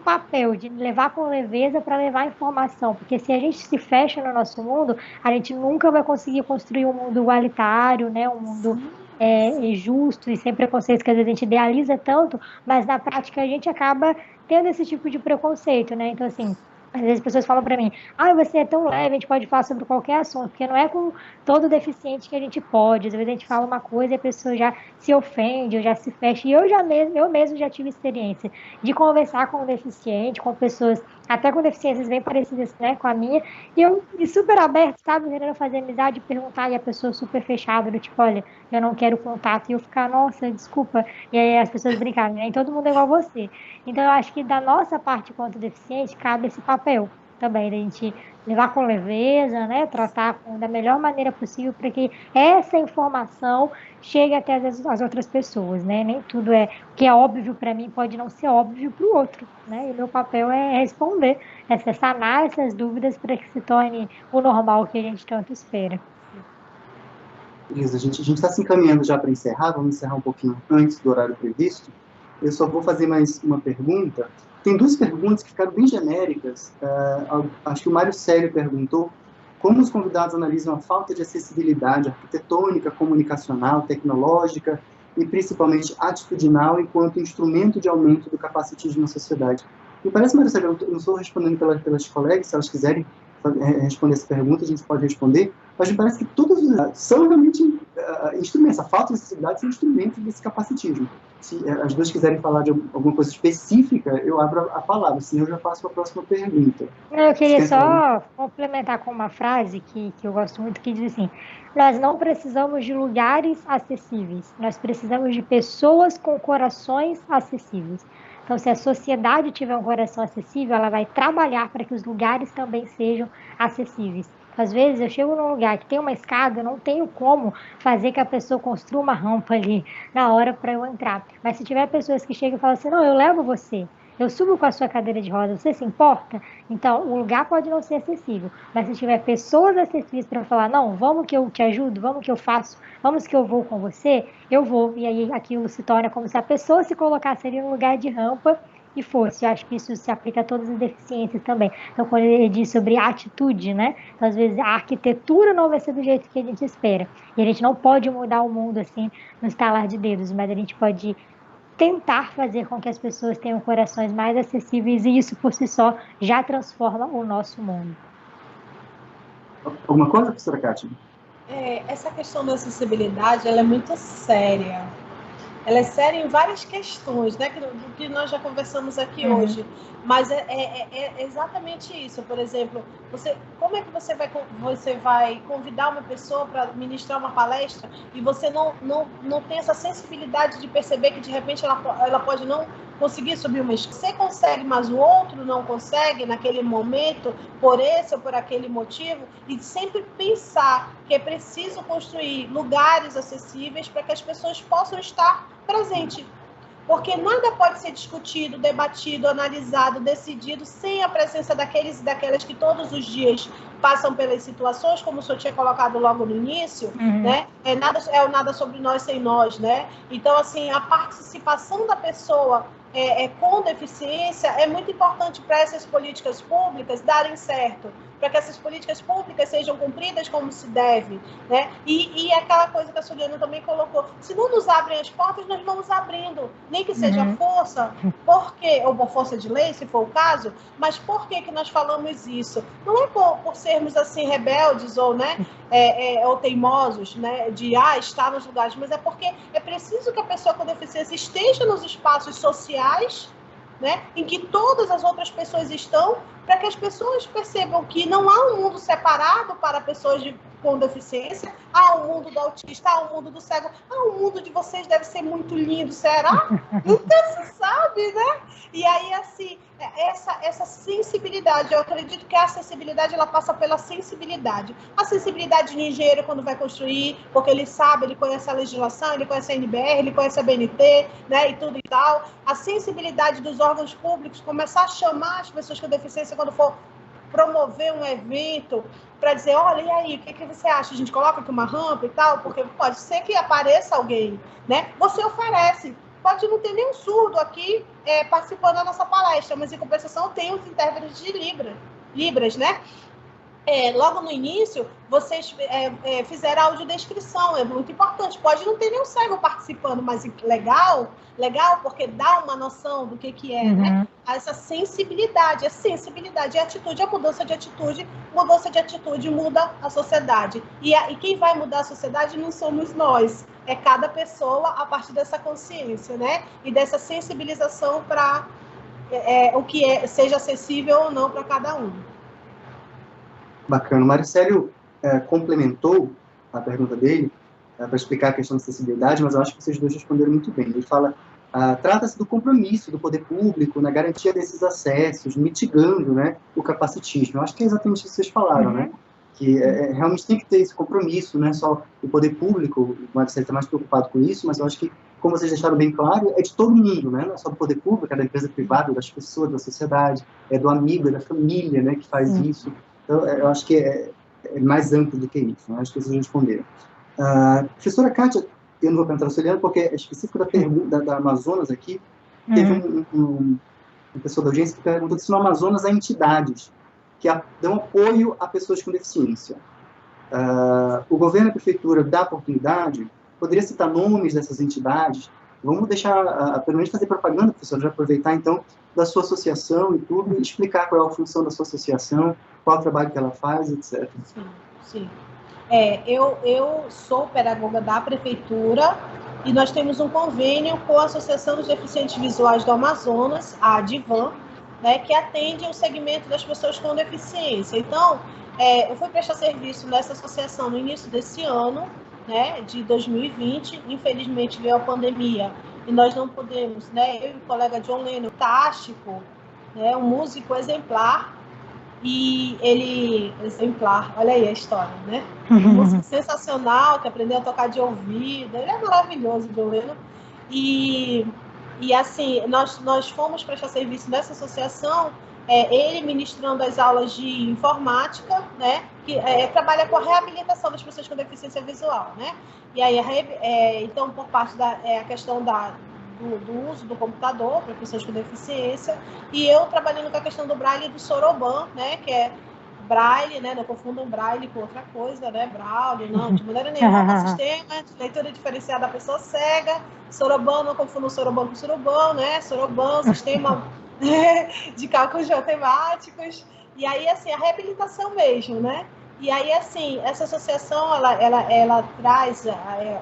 papel de levar com leveza para levar informação, porque se a gente se fecha no nosso mundo, a gente nunca vai conseguir construir um mundo igualitário, né? Um mundo justo e sem preconceitos, que às vezes a gente idealiza tanto, mas na prática a gente acaba tendo esse tipo de preconceito, né? Então, assim, às vezes as pessoas falam para mim, você é tão leve, a gente pode falar sobre qualquer assunto, porque não é com todo deficiente que a gente pode. Às vezes a gente fala uma coisa e a pessoa já se ofende, ou já se fecha. E eu mesmo já tive experiência de conversar com um deficiente, com pessoas até com deficiências bem parecidas, né, com a minha, e eu super aberto, sabe, querendo fazer amizade, perguntar, e a pessoa super fechada, do tipo, olha, eu não quero contato, e eu ficar, nossa, desculpa, e aí as pessoas brincaram, nem todo mundo é igual a você. Então eu acho que da nossa parte quanto deficiente, cabe esse papel também, da gente levar com leveza, né, tratar da melhor maneira possível para que essa informação chegue até as outras pessoas, né, nem tudo o que é óbvio para mim pode não ser óbvio para o outro, né, e o meu papel é responder, sanar essas dúvidas para que se torne o normal que a gente tanto espera.
Beleza, a gente está se encaminhando já para encerrar, vamos encerrar um pouquinho antes do horário previsto. Eu só vou fazer mais uma pergunta. Tem duas perguntas que ficaram bem genéricas. Acho que o Mário Célio perguntou como os convidados analisam a falta de acessibilidade arquitetônica, comunicacional, tecnológica e principalmente atitudinal enquanto instrumento de aumento do capacitismo na sociedade. Me parece, Mário Célio, eu não estou respondendo pelas colegas, se elas quiserem responder essa pergunta, a gente pode responder, mas me parece que todas são realmente instrumentos, a falta de acessibilidade são instrumentos desse capacitismo. Se as duas quiserem falar de alguma coisa específica, eu abro a palavra, senão eu já passo para a próxima pergunta.
Eu queria só complementar com uma frase que eu gosto muito, que diz assim, nós não precisamos de lugares acessíveis, nós precisamos de pessoas com corações acessíveis. Então, se a sociedade tiver um coração acessível, ela vai trabalhar para que os lugares também sejam acessíveis. Às vezes eu chego num lugar que tem uma escada, eu não tenho como fazer que a pessoa construa uma rampa ali na hora para eu entrar. Mas se tiver pessoas que chegam e falam assim, não, eu levo você, eu subo com a sua cadeira de rodas, você se importa? Então, o lugar pode não ser acessível, mas se tiver pessoas acessíveis para falar, não, vamos que eu te ajudo, vamos que eu faço, vamos que eu vou com você, eu vou. E aí aquilo se torna como se a pessoa se colocasse ali no lugar de rampa e fosse. Eu acho que isso se aplica a todas as deficiências também. Então, quando ele diz sobre atitude, né? Então, às vezes, a arquitetura não vai ser do jeito que a gente espera. E a gente não pode mudar o mundo, assim, no estalar de dedos, mas a gente pode tentar fazer com que as pessoas tenham corações mais acessíveis e isso, por si só, já transforma o nosso mundo.
Alguma coisa, professora Kátia?
Essa questão da acessibilidade, ela é muito séria. Ela é séria em várias questões, né, do que nós já conversamos aqui hoje. Mas é exatamente isso. Por exemplo, como é que você vai convidar uma pessoa para ministrar uma palestra e você não tem essa sensibilidade de perceber que, de repente, ela pode não conseguir subir uma escada? Você consegue, mas o outro não consegue naquele momento, por esse ou por aquele motivo, e sempre pensar que é preciso construir lugares acessíveis para que as pessoas possam estar presentes. Porque nada pode ser discutido, debatido, analisado, decidido sem a presença daqueles e daquelas que todos os dias passam pelas situações, como o senhor tinha colocado logo no início, né? O nada sobre nós sem nós, né? Então, assim, a participação da pessoa com deficiência é muito importante para essas políticas públicas darem certo, para que essas políticas públicas sejam cumpridas como se deve, né? E aquela coisa que a Suliana também colocou, se não nos abrem as portas, nós vamos abrindo, nem que seja força, ou por força de lei, se for o caso, mas por que nós falamos isso? Não é por sermos assim rebeldes ou, né, ou teimosos, né, de estar nos lugares, mas é porque é preciso que a pessoa com deficiência esteja nos espaços sociais, né, em que todas as outras pessoas estão, para que as pessoas percebam que não há um mundo separado para pessoas com deficiência, há um mundo do autista, há um mundo do cego, o mundo de vocês deve ser muito lindo, será? Nunca se sabe, né? E aí, assim, essa sensibilidade, eu acredito que a acessibilidade, ela passa pela sensibilidade. A sensibilidade de engenheiro quando vai construir, porque ele sabe, ele conhece a legislação, ele conhece a NBR, ele conhece a BNT, né, e tudo e tal. A sensibilidade dos órgãos públicos, começar a chamar as pessoas com deficiência quando for promover um evento, para dizer, olha, e aí, o que você acha? A gente coloca aqui uma rampa e tal? Porque pode ser que apareça alguém, né? Você oferece. Pode não ter nenhum surdo aqui participando da nossa palestra, mas em compensação tem os intérpretes de Libras, né? Logo no início, vocês fizeram audiodescrição, é muito importante. Pode não ter nenhum cego participando, mas legal, porque dá uma noção do que é, né? Essa sensibilidade, a atitude, a mudança de atitude muda a sociedade. E quem vai mudar a sociedade não somos nós, é cada pessoa a partir dessa consciência, né? E dessa sensibilização para o que seja acessível ou não para cada um.
Bacana. O Maricélio complementou a pergunta dele para explicar a questão da acessibilidade, mas eu acho que vocês dois responderam muito bem. Ele fala, trata-se do compromisso do poder público na garantia desses acessos, mitigando, né, o capacitismo. Eu acho que é exatamente isso que vocês falaram, né? Que realmente tem que ter esse compromisso, não é só o poder público, o Maricélio está mais preocupado com isso, mas eu acho que, como vocês deixaram bem claro, é de todo mundo, né? Não é só do poder público, é da empresa privada, das pessoas, da sociedade, é do amigo, é da família, né, que faz isso. Então, eu acho que é mais amplo do que isso, né? Acho que vocês responderam. Professora Kátia, eu não vou perguntar a Suliana, porque é específico da pergunta da Amazonas aqui. Teve uma pessoa da audiência que perguntou se no Amazonas há entidades que dão apoio a pessoas com deficiência. O governo e a prefeitura dá oportunidade? Poderia citar nomes dessas entidades? Vamos deixar, pelo menos fazer propaganda, professor, já aproveitar, então, da sua associação e tudo, e explicar qual é a função da sua associação, qual é o trabalho que ela faz, etc.
Sim. Eu sou pedagoga da prefeitura e nós temos um convênio com a Associação dos Deficientes Visuais do Amazonas, a ADIVAN, né, que atende o segmento das pessoas com deficiência. Então, eu fui prestar serviço nessa associação no início desse ano, né, de 2020, infelizmente veio a pandemia e nós não podemos, né? Eu e o colega John Lennon, fantástico, né? Um músico exemplar, e ele, exemplar, olha aí a história, né? Um músico sensacional, que aprendeu a tocar de ouvido, ele é maravilhoso, John Lennon, e assim, nós fomos prestar serviço nessa associação, ele ministrando as aulas de informática, né, que trabalha com a reabilitação das pessoas com deficiência visual, né, e aí, então, por parte da a questão do uso do computador para pessoas com deficiência, e eu trabalhando com a questão do braille e do soroban, né, que é braille, né, não confundam braille com outra coisa, né, braille, não, de maneira nenhuma, é um sistema de leitura diferenciada da pessoa cega, soroban, não confundam soroban com surubão, né, soroban, sistema de cálculos matemáticos, e aí, assim, a reabilitação mesmo, né, e aí, assim, essa associação, ela traz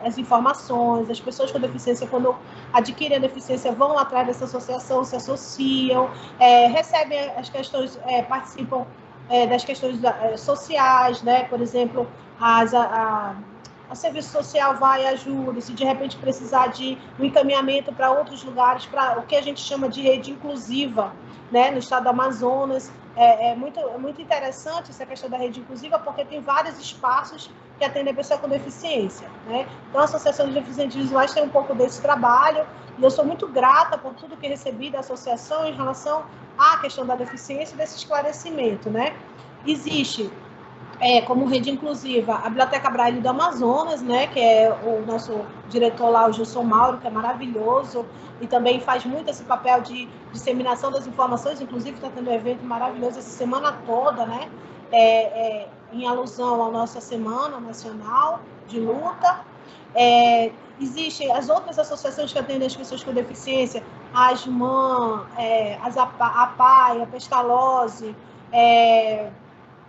as informações, as pessoas com deficiência, quando adquirem a deficiência, vão atrás dessa associação, se associam, recebem as questões, participam das questões sociais, né? Por exemplo, a serviço social vai e ajuda, se de repente precisar de um encaminhamento para outros lugares, para o que a gente chama de rede inclusiva, né? No estado do Amazonas, é muito interessante essa questão da rede inclusiva, porque tem vários espaços que atendem a pessoa com deficiência, né? Então, a Associação de Deficientes Visuais tem um pouco desse trabalho, e eu sou muito grata por tudo que recebi da associação em relação à questão da deficiência e desse esclarecimento, né? Existe, como rede inclusiva, a Biblioteca Braille do Amazonas, né, que é o nosso diretor lá, o Gilson Mauro, que é maravilhoso, e também faz muito esse papel de disseminação das informações, inclusive está tendo um evento maravilhoso essa semana toda, né, em alusão à nossa Semana Nacional de Luta. Existem as outras associações que atendem as pessoas com deficiência, a ASMAN, a APAI, a Pestalozzi,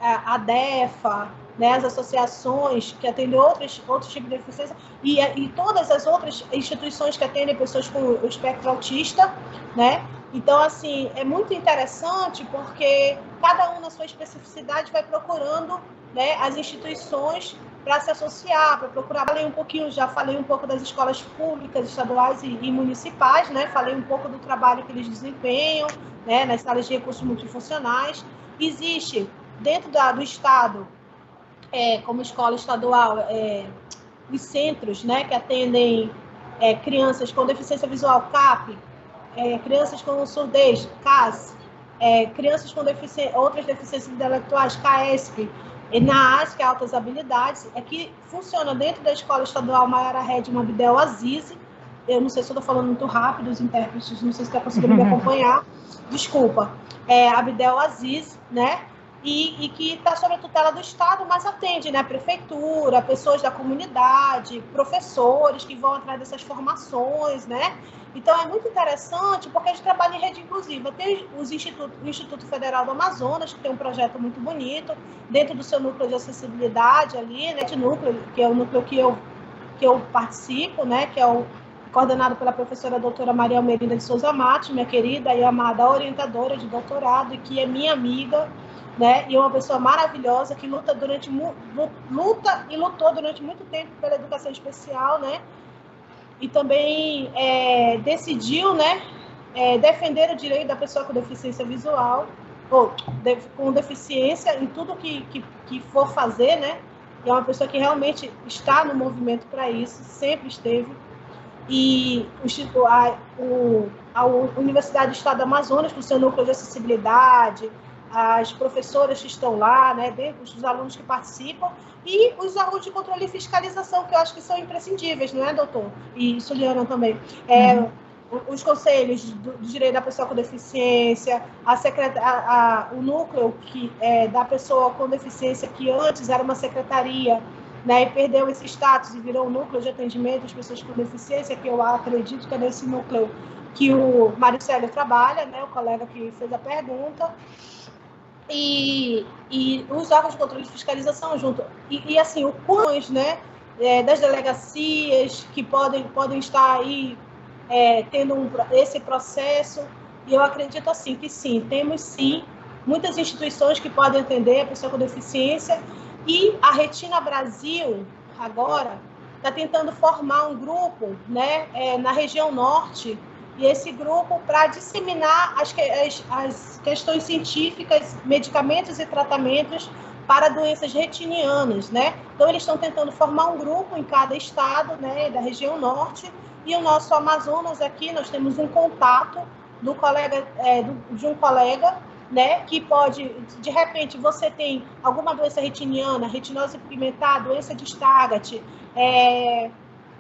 a DEFA, né, as associações que atendem outros tipos de deficiência, e todas as outras instituições que atendem pessoas com o espectro autista, né? Então, assim, é muito interessante porque cada um na sua especificidade vai procurando, né, as instituições para se associar, para procurar. Já falei um pouco das escolas públicas, estaduais e municipais, né? Falei um pouco do trabalho que eles desempenham, né, nas salas de recursos multifuncionais. Existe dentro do Estado, como escola estadual, os centros, né, que atendem crianças com deficiência visual, CAP, crianças com surdez, CAS, crianças com outras deficiências intelectuais, CAESP, e na ASC, Altas Habilidades, que funciona dentro da escola estadual Maiara Redman Abdel Aziz. Eu não sei se eu estou falando muito rápido, os intérpretes, não sei se está conseguindo me acompanhar, desculpa. Abdel Aziz, né? E que está sob a tutela do Estado, mas atende, né, a prefeitura, pessoas da comunidade, professores que vão atrás dessas formações, né? Então, é muito interessante porque a gente trabalha em rede inclusiva. Tem o Instituto Federal do Amazonas, que tem um projeto muito bonito, dentro do seu núcleo de acessibilidade ali, né, núcleo, que é o núcleo que eu participo, né, que é coordenado pela professora doutora Maria Almerida de Souza Matos, minha querida e amada orientadora de doutorado, e que é minha amiga, né, e uma pessoa maravilhosa que lutou durante muito tempo pela educação especial, né, e também decidiu, né, defender o direito da pessoa com deficiência visual, ou com deficiência em tudo que for fazer, né, e é uma pessoa que realmente está no movimento para isso, sempre esteve, e a Universidade do Estado do Amazonas, com o seu núcleo de acessibilidade, as professoras que estão lá, né, os alunos que participam, e os órgãos de controle e fiscalização, que eu acho que são imprescindíveis, não é, doutor? E Suliana também. Os conselhos do direito da pessoa com deficiência, o núcleo da pessoa com deficiência, que antes era uma secretaria, né, e perdeu esse status e virou um núcleo de atendimento às pessoas com deficiência, que eu acredito que é nesse núcleo que o Mário Célio trabalha, né, o colega que fez a pergunta. E os órgãos de controle de fiscalização junto. E assim, o quanto, né, das delegacias que podem estar aí tendo esse processo. E eu acredito assim que sim, temos sim muitas instituições que podem atender a pessoa com deficiência. E a Retina Brasil, agora, está tentando formar um grupo, né, na região norte, e esse grupo para disseminar as questões científicas, medicamentos e tratamentos para doenças retinianas, né? Então, eles estão tentando formar um grupo em cada estado, né, da região norte, e o nosso Amazonas aqui, nós temos um contato de um colega, né, que pode, de repente, você tem alguma doença retiniana, retinose pigmentar, doença de Stargardt,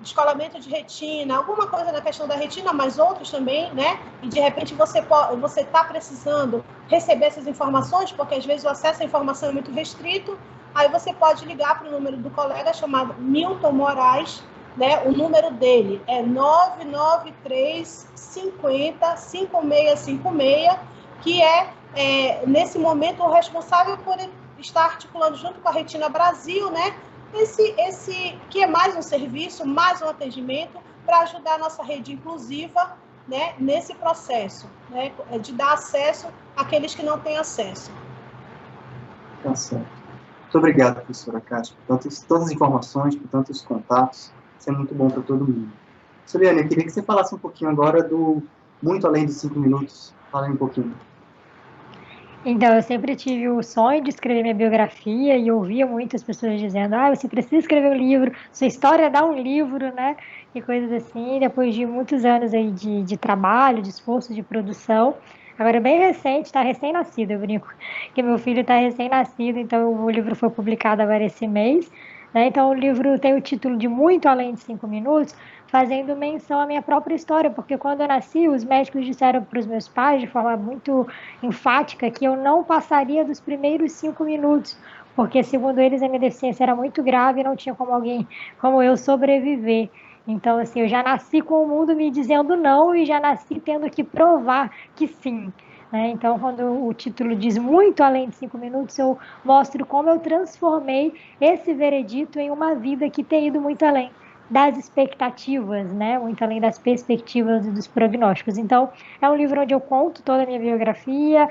descolamento de retina, alguma coisa na questão da retina, mas outros também, né? E de repente você está precisando receber essas informações, porque às vezes o acesso à informação é muito restrito, aí você pode ligar para o número do colega chamado Milton Moraes, né? O número dele é 993505656, que nesse momento, o responsável por estar articulando junto com a Retina Brasil, né? Esse que é mais um serviço, mais um atendimento para ajudar a nossa rede inclusiva, né, nesse processo, né, de dar acesso àqueles que não têm acesso.
Tá certo. Muito obrigado, professora Kátia, por todas as informações, por tantos contatos. Isso é muito bom para todo mundo. Soliana, eu queria que você falasse um pouquinho agora do Muito Além dos 5 Minutos. Fala aí um pouquinho.
Então, eu sempre tive o sonho de escrever minha biografia e ouvia muitas pessoas dizendo, você precisa escrever um livro, sua história dá um livro, né? E coisas assim. Depois de muitos anos aí de trabalho, de esforço, de produção, agora é bem recente, está recém-nascido, eu brinco, que meu filho está recém-nascido, então o livro foi publicado agora esse mês, né? Então, o livro tem o título de Muito Além de 5 Minutos, fazendo menção à minha própria história, porque quando eu nasci, os médicos disseram para os meus pais, de forma muito enfática, que eu não passaria dos primeiros 5 minutos, porque, segundo eles, a minha deficiência era muito grave e não tinha como alguém como eu sobreviver. Então, assim, eu já nasci com o mundo me dizendo não e já nasci tendo que provar que sim. Então, quando o título diz Muito Além de 5 Minutos, eu mostro como eu transformei esse veredito em uma vida que tem ido muito além das expectativas, né? Muito além das perspectivas e dos prognósticos. Então, é um livro onde eu conto toda a minha biografia,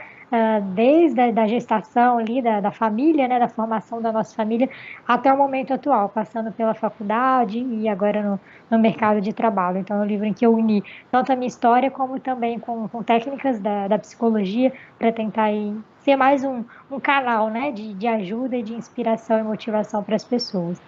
desde a gestação ali, da família, né? Da formação da nossa família, até o momento atual, passando pela faculdade e agora no mercado de trabalho. Então, é um livro em que eu uni tanto a minha história, como também com técnicas da psicologia, para tentar aí ser mais um canal, né? De ajuda e de inspiração e motivação para as pessoas.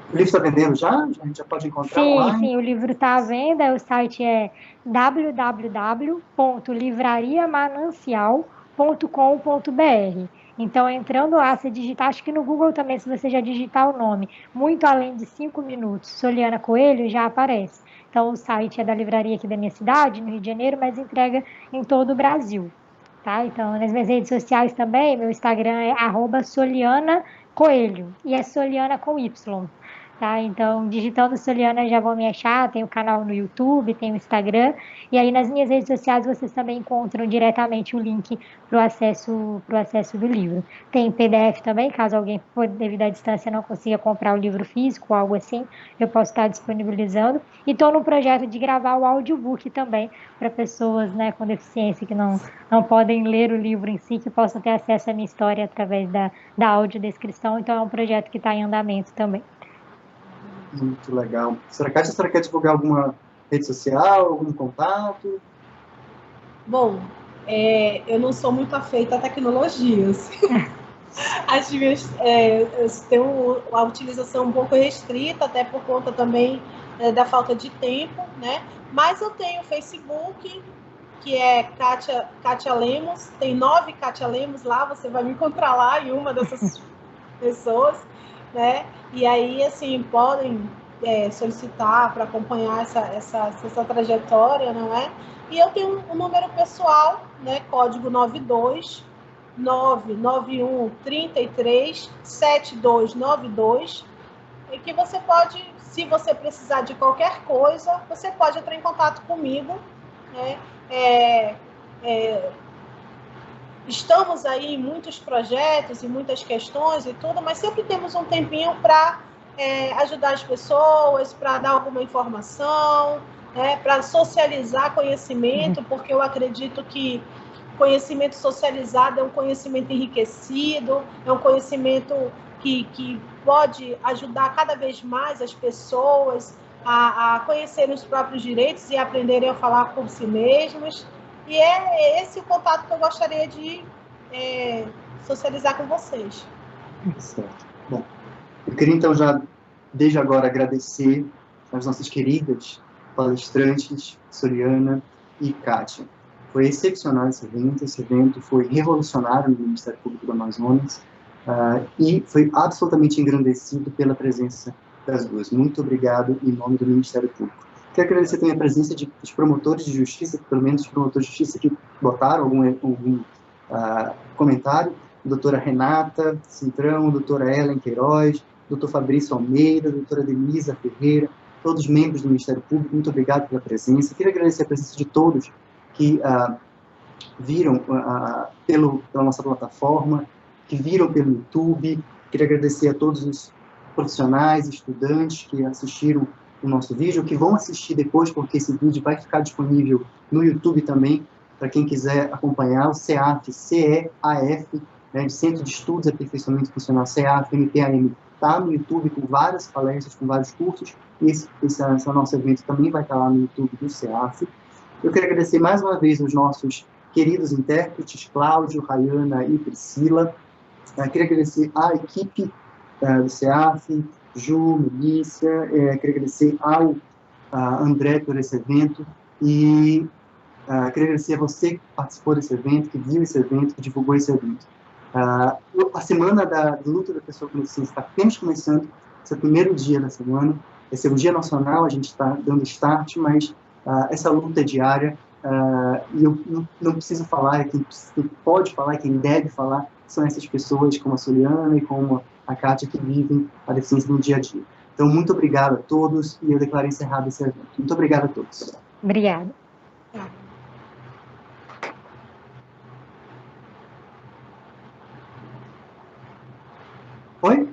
O livro está vendendo já? A gente já pode encontrar online?
Sim, o livro está à venda, o site é www.livrariamanancial.com.br. Então, entrando lá, você digitar, acho que no Google também, se você já digitar o nome, Muito Além de 5 Minutos, Soliana Coelho, já aparece. Então, o site é da livraria aqui da minha cidade, no Rio de Janeiro, mas entrega em todo o Brasil. Tá? Então, nas minhas redes sociais também, meu Instagram é @SolianaCoelho, e é Soliana com Y. Tá? Então, digitando Soliana já vão me achar, tem o canal no YouTube, tem o Instagram, e aí nas minhas redes sociais vocês também encontram diretamente o link para o acesso do livro. Tem PDF também, caso alguém, devido à distância, não consiga comprar o livro físico ou algo assim, eu posso estar disponibilizando. E estou no projeto de gravar o audiobook também, para pessoas, né, com deficiência que não podem ler o livro em si, que possam ter acesso à minha história através da audiodescrição. Então, é um projeto que está em andamento também.
Muito legal. Será que a senhora quer divulgar alguma rede social, algum contato?
Bom, eu não sou muito afeita a tecnologias. As minhas, eu tenho a utilização um pouco restrita, até por conta também da falta de tempo, né? Mas eu tenho o Facebook, que é Kátia Lemos, tem 9 Kátia Lemos lá, você vai me encontrar lá em uma dessas pessoas, né? E aí, assim, podem solicitar para acompanhar essa trajetória, não é? E eu tenho um número pessoal, né? Código 92991337292, e que você pode, se você precisar de qualquer coisa, você pode entrar em contato comigo, né? Estamos aí em muitos projetos e muitas questões e tudo, mas sempre temos um tempinho para ajudar as pessoas, para dar alguma informação, né, para socializar conhecimento, porque eu acredito que conhecimento socializado é um conhecimento enriquecido, é um conhecimento que pode ajudar cada vez mais as pessoas a conhecerem os próprios direitos e aprenderem a falar por si mesmos. E é esse o contato que eu gostaria de socializar com vocês.
Certo. Bom, eu queria então já, desde agora, agradecer às nossas queridas palestrantes, Soliana e Kátia. Foi excepcional esse evento foi revolucionário no Ministério Público do Amazonas e foi absolutamente engrandecido pela presença das duas. Muito obrigado em nome do Ministério Público. Quero agradecer também a presença dos promotores de justiça, pelo menos os promotores de justiça que botaram algum comentário, a doutora Renata Cintrão, a doutora Ellen Queiroz, doutor Fabrício Almeida, a doutora Denisa Ferreira, todos os membros do Ministério Público, muito obrigado pela presença. Queria agradecer a presença de todos que viram pela nossa plataforma, que viram pelo YouTube. Queria agradecer a todos os profissionais, estudantes que assistiram o nosso vídeo, que vão assistir depois, porque esse vídeo vai ficar disponível no YouTube também, para quem quiser acompanhar. O CEAF, CEAF, né, Centro de Estudos e Aperfeiçoamento Funcional, CEAF, MPAM, está no YouTube com várias palestras, com vários cursos, e esse nosso evento também vai estar lá no YouTube do CEAF. Eu quero agradecer mais uma vez aos nossos queridos intérpretes, Cláudio, Rayana e Priscila. Queria agradecer à equipe do CEAF, Ju, Melícia, queria agradecer ao André por esse evento, e queria agradecer a você que participou desse evento, que viu esse evento, que divulgou esse evento. A semana da luta da pessoa com deficiência está apenas começando, esse é o primeiro dia da semana, esse é o dia nacional, a gente está dando start, mas essa luta é diária, e eu não preciso falar, quem pode falar, quem deve falar, são essas pessoas como a Soliana e como a Kátia que vivem a deficiência no dia a dia. Então, muito obrigado a todos, e eu declaro encerrado esse evento. Muito obrigado a todos.
Obrigada.
Oi?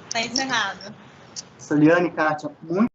Está encerrado.
Soliana e Kátia, muito